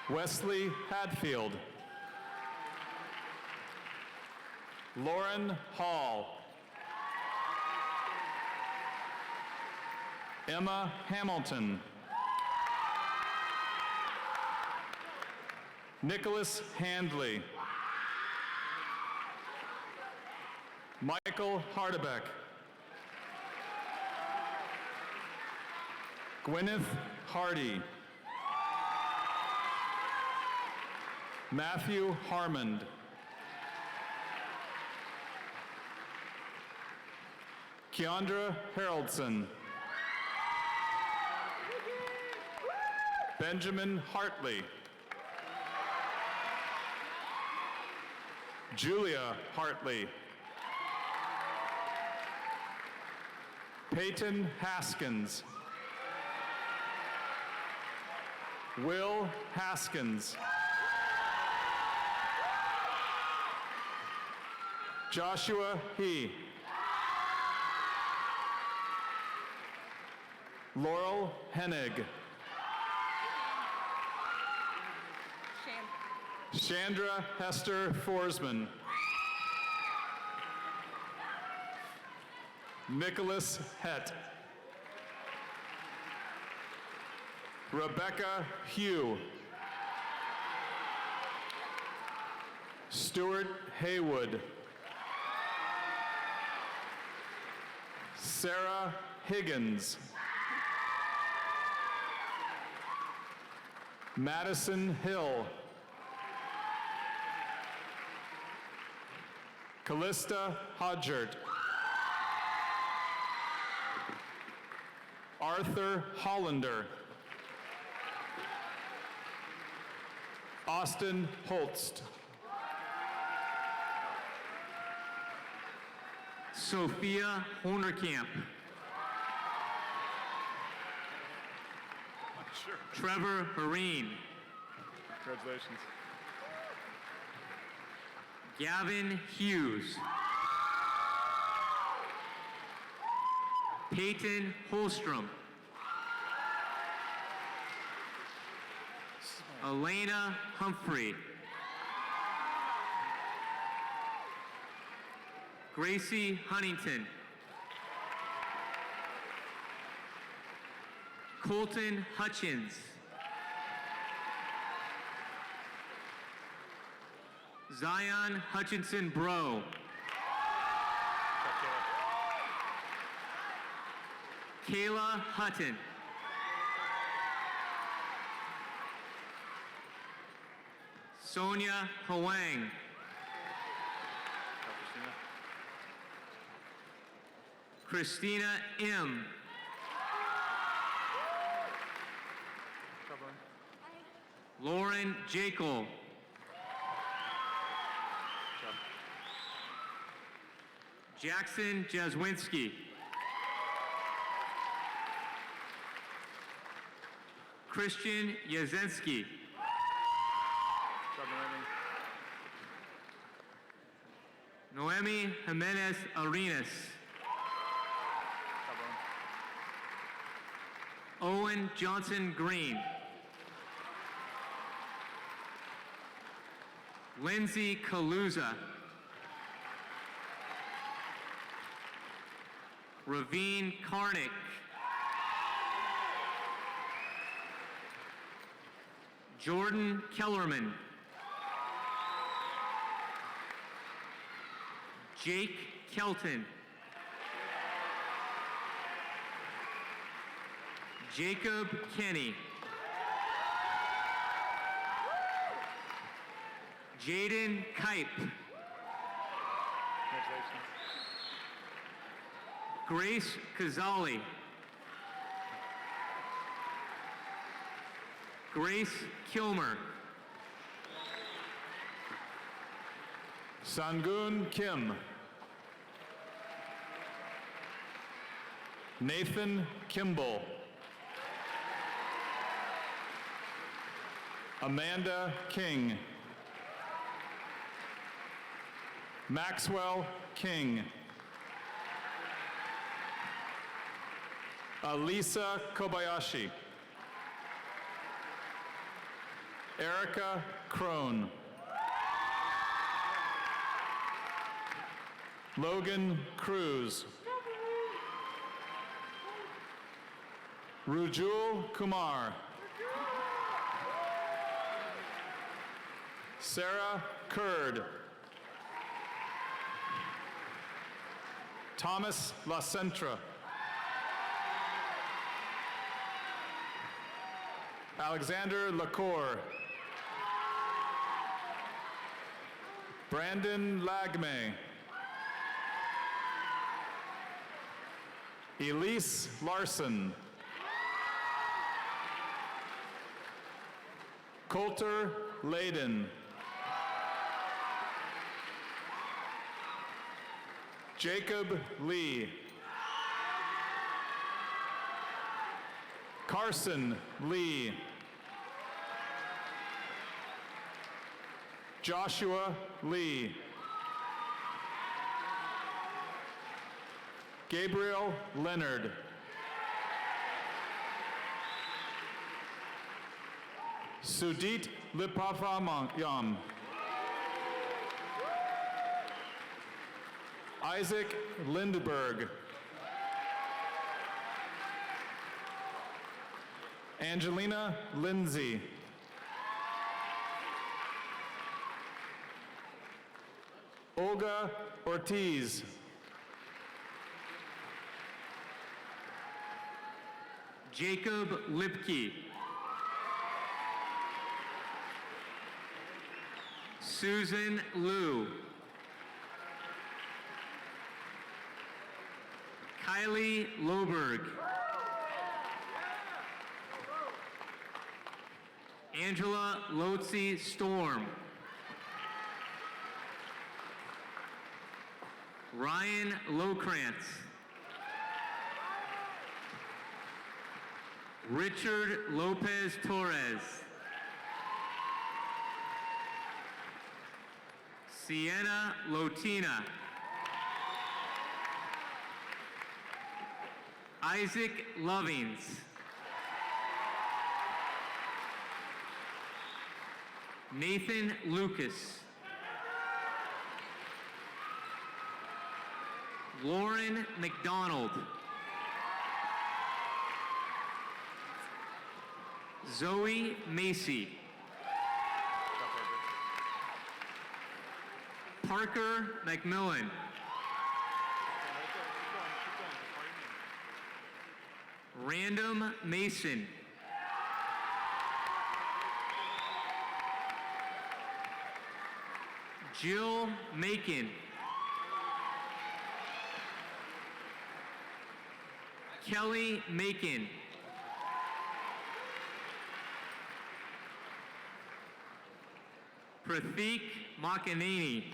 Wesley Hadfield. Lauren Hall. Emma Hamilton. Nicholas Handley. Michael Hardebeck. Gwyneth Hardy. Matthew Harmond. Keandra Haraldson. Benjamin Hartley. Julia Hartley. Peyton Haskins. Will Haskins. Joshua He. Laurel Hennig. Chandra Hester Forsman. Nicholas Hett. Rebecca Hugh. Stuart Haywood. Sarah Higgins. Madison Hill. Callista Hodgert. Arthur Hollander. Austin Holst. Sophia Honerkamp. Trevor Hareen. Congratulations. Gavin Hughes. Peyton Holstrom. Elena Humphrey. Gracie Huntington. Colton Hutchins. Zion Hutchinson Bro. Kayla Hutton. Sonia Hwang. Christina M. Lauren Jekyll. Jackson Jaswinski. Christian Yazensky. Noemi Jimenez Arenas. Owen Johnson Green. Lindsay Kaluza. Raveen Karnick. Jordan Kellerman. Jake Kelton. Jacob Kenny. Jaden Kipe. Grace Kazali. Grace Kilmer. Sangun Kim. Nathan Kimball. Amanda King. Maxwell King. Alisa Kobayashi. Erica Crone. Logan Cruz. Rujul Kumar. Sarah Kurd. Thomas LaCentra. Alexander Lacour. Brandon Lagme. Elise Larson. Coulter Layden. Jacob Lee. Carson Lee. Joshua Lee. Gabriel Leonard. Sudit Lipapayam. Isaac Lindberg. Angelina Lindsay. Olga Ortiz. Jacob Lipke. Susan Liu. Kylie Loberg. Angela Lotzi Storm. Ryan Lowkrantz. Richard Lopez Torres. Sienna Lotina. Isaac Lovings. Nathan Lucas. Lauren McDonald. Zoe Macy. Parker McMillan. Random Mason. Jill Macon. Kelly Macon. Pratik Makanani.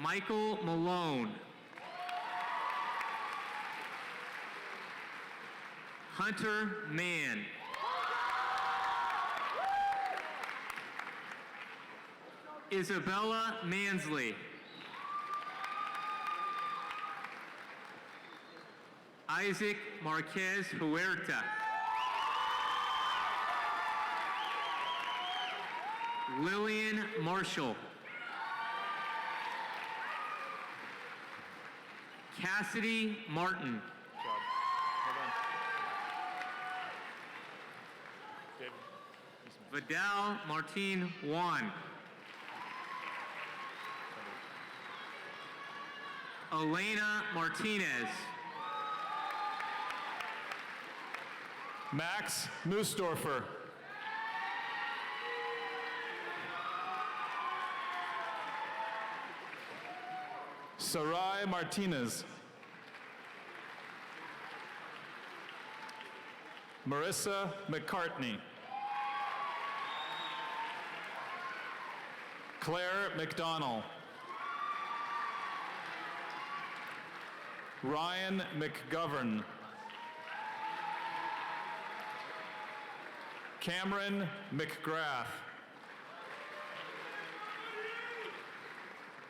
Michael Malone. Hunter Mann. Isabella Mansley. Isaac Marquez Huerta. Lillian Marshall. Cassidy Martin. Vidal Martin Juan. Elena Martinez. Max Moosdorfer. Sarai Martinez. Marissa McCartney. Claire McDonnell. Ryan McGovern. Cameron McGrath.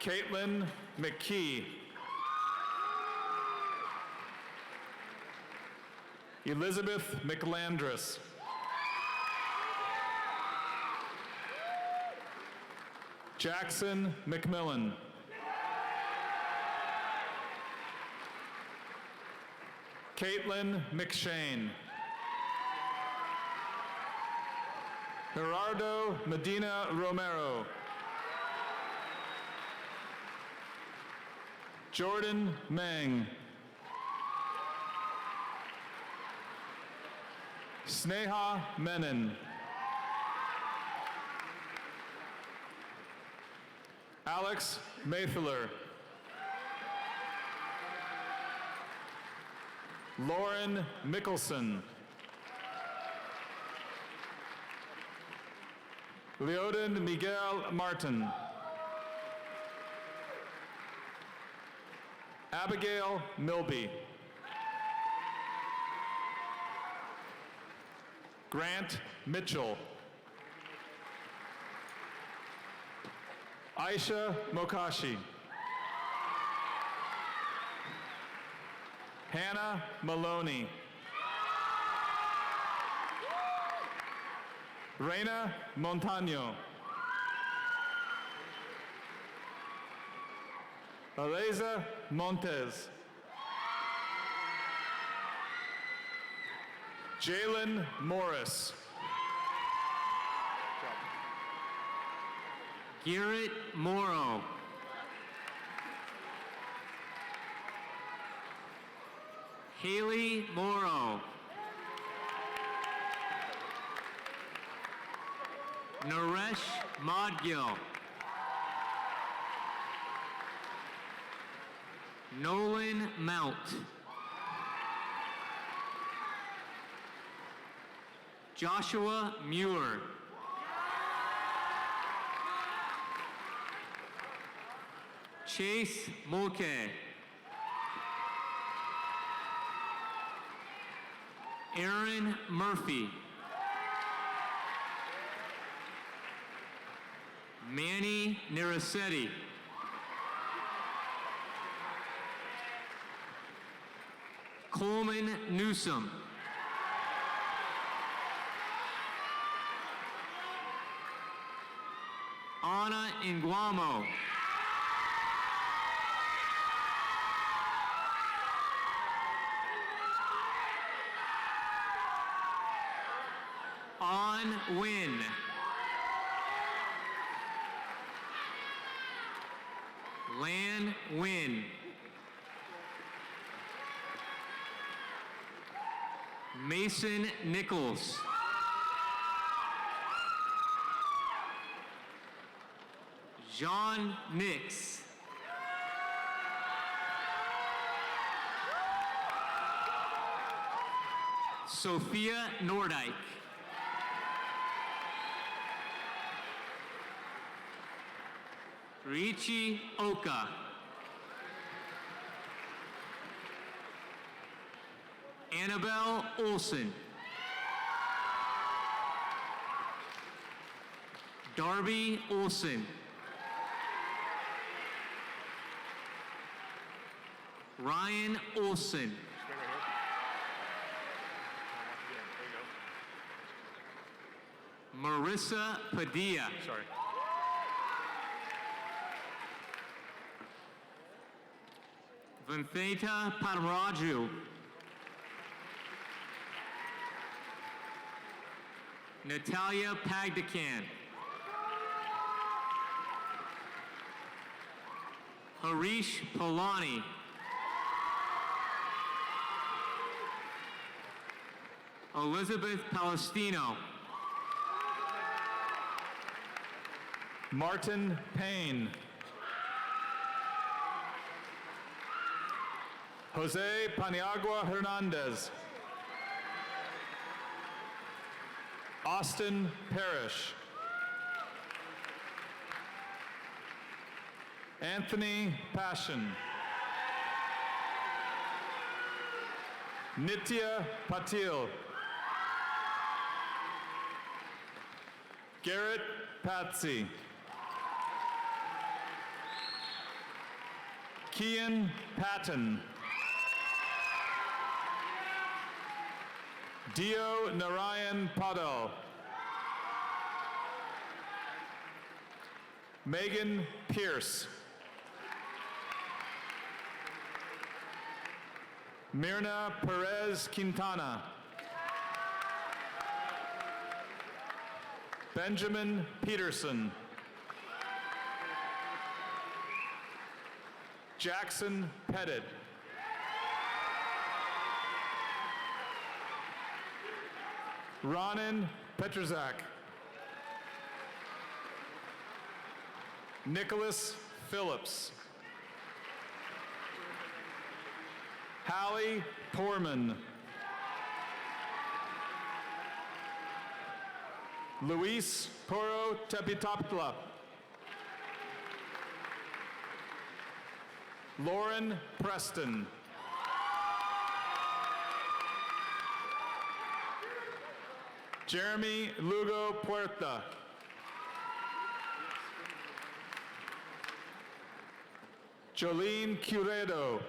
Caitlin McKee. Elizabeth McLandris. Jackson McMillan. Caitlin McShane. Gerardo Medina Romero. Jordan Meng. Sneha Menon. Alex Mathaler. Lauren Mickelson. Leodin Miguel Martin. Abigail Milby. Grant Mitchell. Aisha Mokashi. Hannah Maloney. Reina Montano. Aleza Montes. Jalen Morris. Garrett Morrow. Haley Morrow. Naresh Modgill. Nolan Mount. Joshua Muir. Chase Mulcahy. Aaron Murphy. Manny Narasetti. Coleman Newsom. Anna Inguamo. On Win. Lan Win. Mason Nichols. John Nix. Sophia Nordike. Riichi Oka. Annabelle Olson. Darby Olson. Ryan Olson. Marissa Padilla. Sorry. Vintheta Padaraju. Natalia Pagdacan. Harish Polani. Elizabeth Palestino. Martin Payne. Jose Paniagua Hernandez. Austin Parrish. Anthony Passion. Nitya Patil. Garrett Patsy. Kian Patton. Dio Narayan Padal. Megan Pierce. Mirna Perez Quintana. Benjamin Peterson. Jackson Pettit. Ronan Petrzak. Nicholas Phillips. Hallie Porman. Luis Poro Tepitaptla. Lauren Preston. Jeremy Lugo Puerta. Jolene Curedo.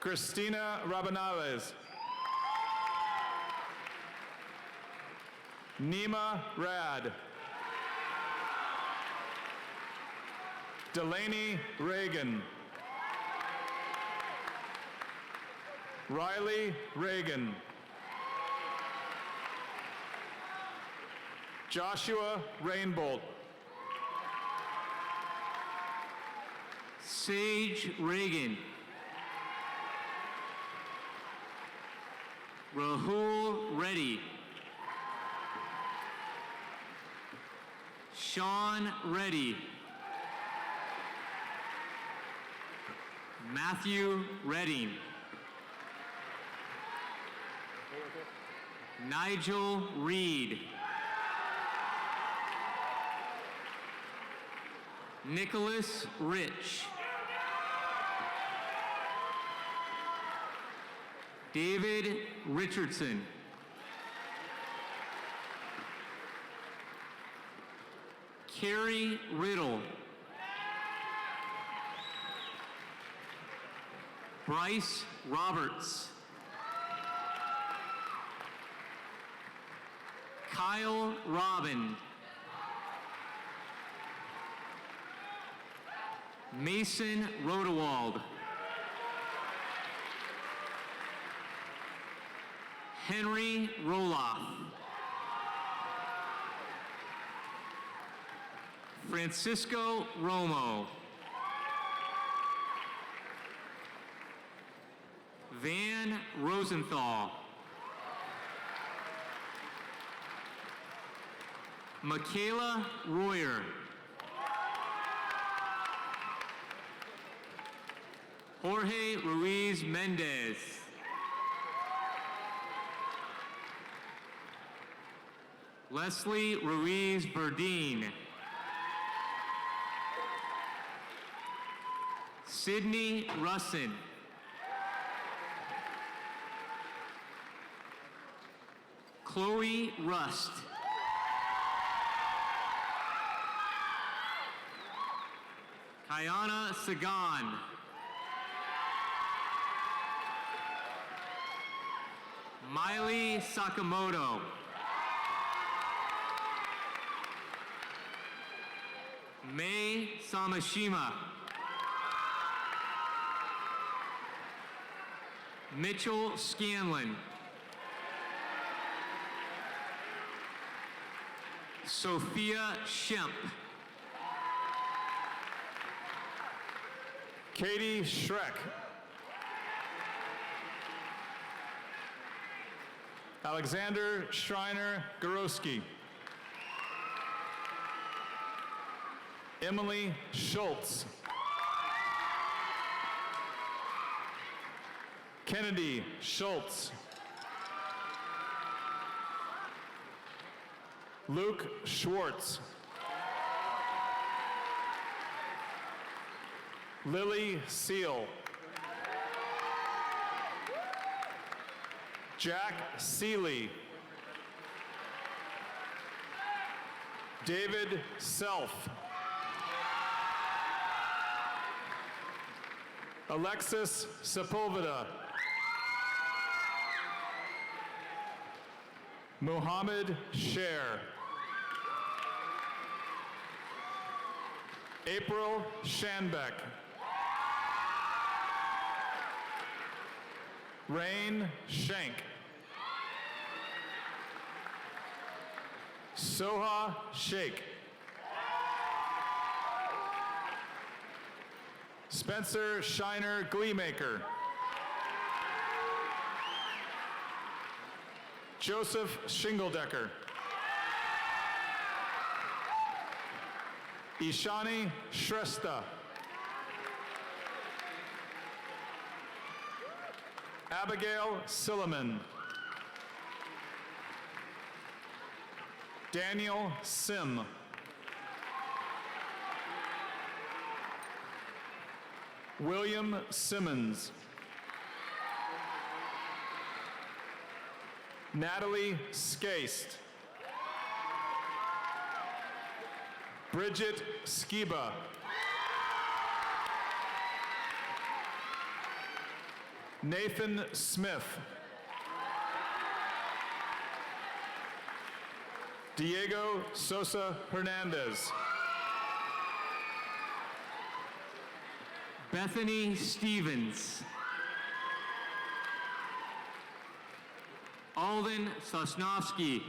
Christina Rabanales. Nima Rad. Delaney Reagan. Riley Reagan. Joshua Rainbolt. Sage Reagan. Rahul Reddy. Sean Reddy. Matthew Redding. Nigel Reed. Nicholas Rich. David Richardson. Carrie Riddle. Bryce Roberts. Kyle Robin. Mason Rodewald. Henry Roloff. Francisco Romo. Van Rosenthal. Michaela Royer. Jorge Ruiz Mendez. Leslie Ruiz Burdine. Sydney Russin. Chloe Rust. Kayana Sagan. Miley Sakamoto. Mei Samashima. Mitchell Scanlon. Sophia Shemp. Katie Schreck. Alexander Schreiner Gorowski. Emily Schultz. Kennedy Schultz. Luke Schwartz. Lily Seal. Jack Seeley. David Self. Alexis Sepulveda. Muhammad Sher. April Shanbeck. Rain Shank. Soha Sheikh. Spencer Shiner Gleemaker. Joseph Shingledecker. Ishani Shrestha. Abigail Silliman. Daniel Sim. William Simmons. Natalie Skaist. Bridget Skiba. Nathan Smith. Diego Sosa Hernandez. Bethany Stevens. Alden Sosnowski.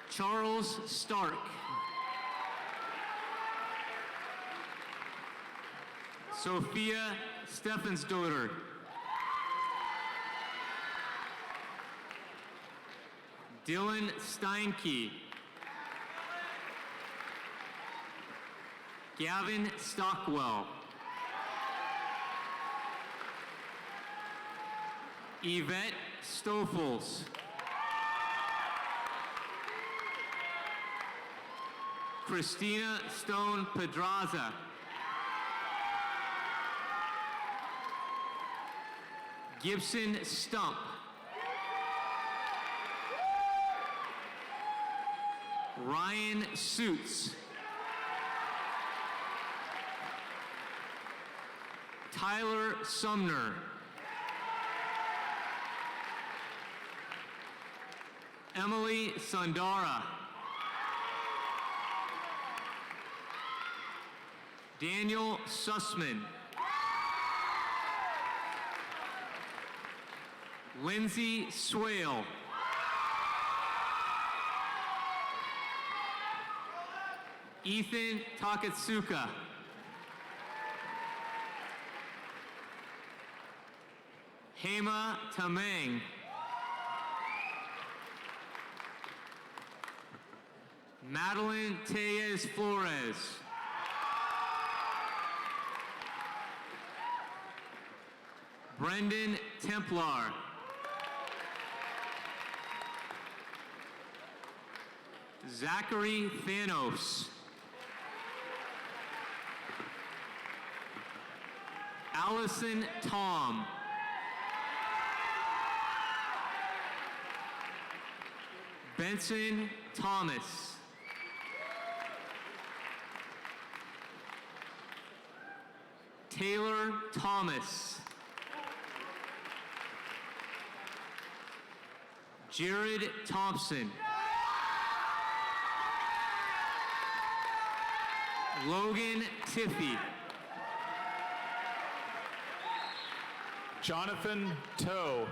Charles Stark. Sophia Steffensdotter. Dylan Steinke. Gavin Stockwell. Yvette Stoffels. Christina Stone Pedraza. Gibson Stump. Ryan Suits. Tyler Sumner. Emily Sundara. Daniel Sussman. Lindsay Swale. Ethan Takatsuka. Hema Tamang. Madeline Tellez Flores. Brendan Templar. Zachary Thanos. Allison Tom. Benson Thomas. Taylor Thomas. Jared Thompson. Logan Tiffy. Jonathan Toe.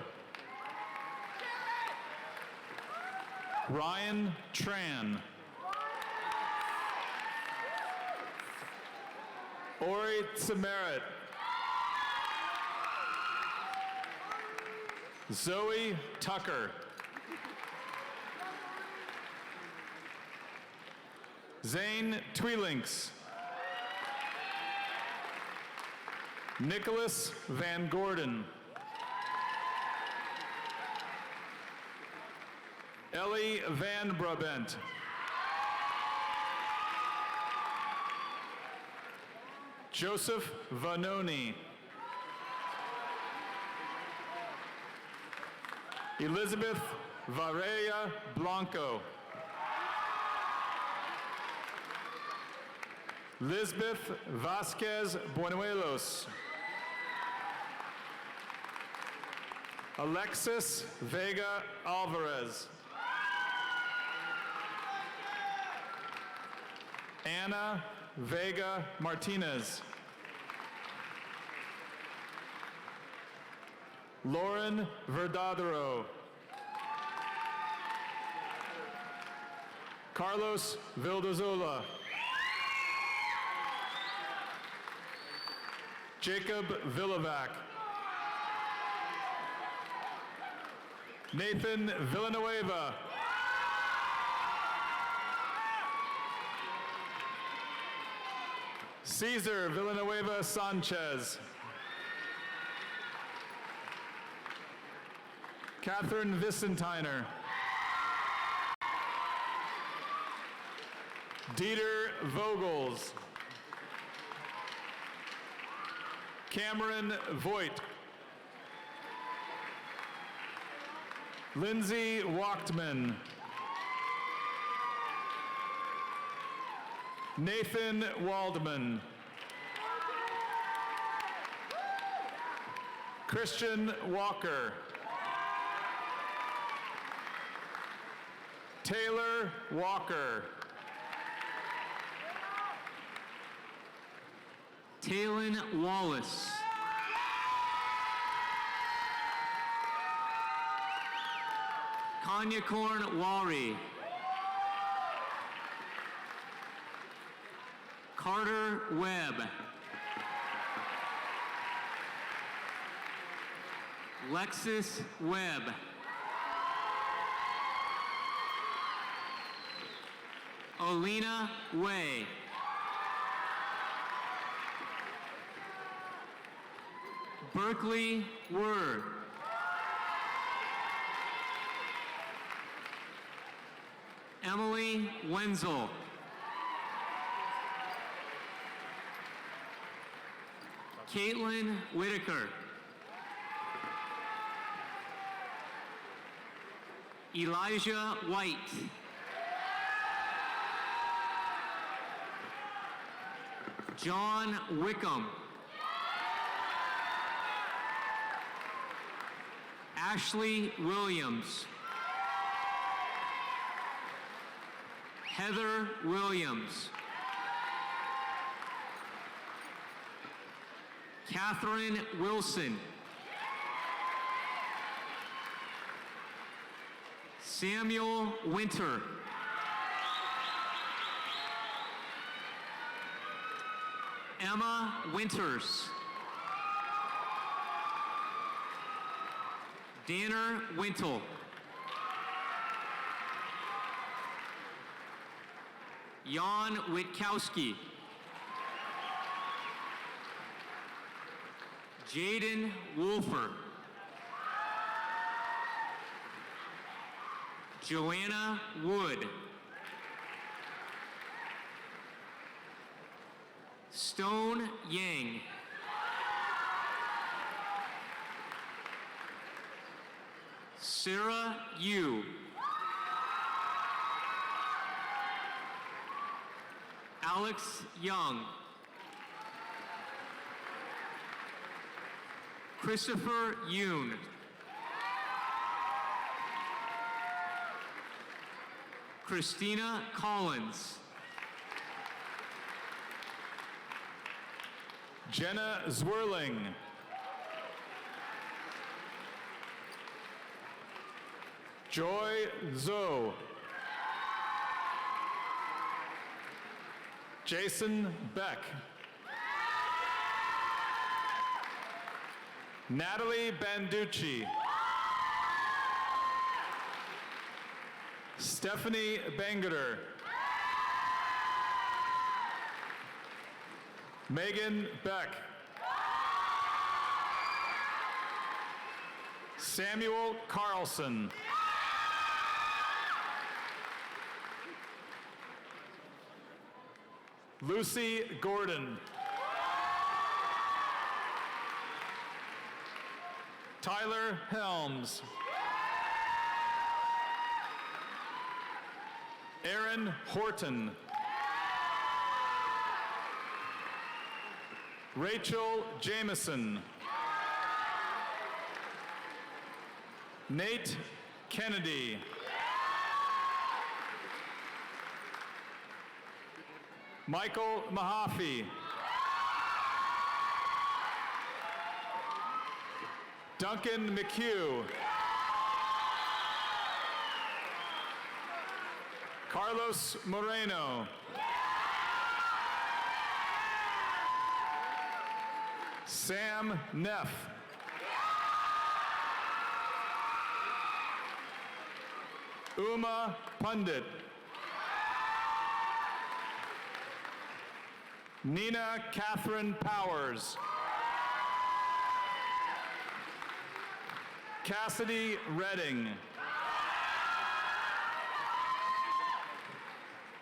Ryan Tran. Ori Samarit. Zoe Tucker. Zane Tweelinks. Nicholas Van Gordon. Ellie Van Brabant. Joseph Vanoni. Elizabeth Varela Blanco. Lisbeth Vasquez Buenuelos. Alexis Vega Alvarez. Anna Vega Martinez. Lauren Verdadero. Carlos Vildazola. Jacob Villavac. Nathan Villanueva. Cesar Villanueva Sanchez. Catherine Vicentiner. Dieter Vogels. Cameron Voigt. Lindsay Wachtman. Nathan Waldman. Christian Walker. Taylor Walker. Taylon Wallace. Kanyakorn Wari. Carter Webb. Lexus Webb. Olena Way. Berkeley Word. Emily Wenzel. Caitlin Whitaker. Elijah White. John Wickham. Ashley Williams. Heather Williams. Catherine Wilson. Samuel Winter. Emma Winters. Danner Wintle. Jan Witkowski. Jaden Wolfer. Joanna Wood. Stone Yang. Sarah Yu. Alex Young. Christopher Yoon. Christina Collins. Jenna Zwirling. Joy Zhou. Jason Beck. Natalie Banducci. Stephanie Bangader. Megan Beck. Samuel Carlson. Lucy Gordon. Tyler Helms. Aaron Horton. Rachel Jameson. Nate Kennedy. Michael Mahaffey. Duncan McHugh. Carlos Moreno. Sam Neff. Uma Pundit. Nina Catherine Powers. Cassidy Redding.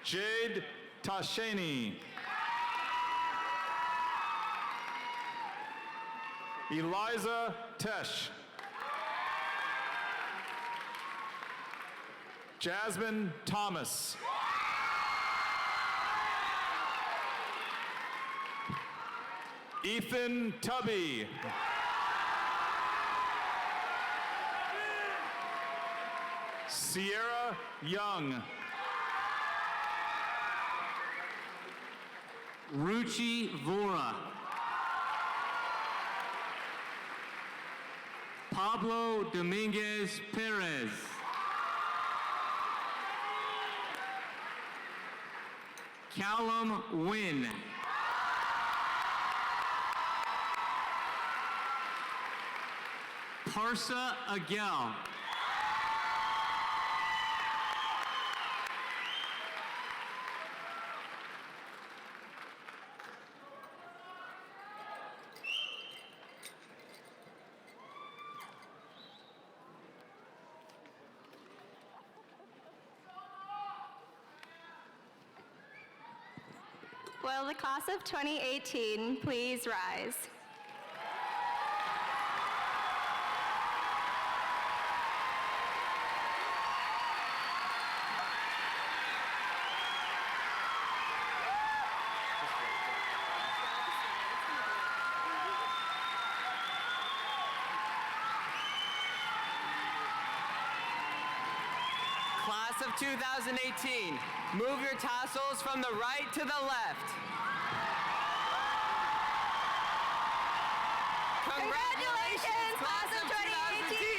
Jade Tasheni. Eliza Tesh. Jasmine Thomas. Ethan Tubby. Sierra Young. Ruchi Vora. Pablo Dominguez Perez. Callum Wynn. Parsa Agel. Will the class of 2018 please rise? Class of 2018, move your tassels from the right to the left. Congratulations, class of 2018!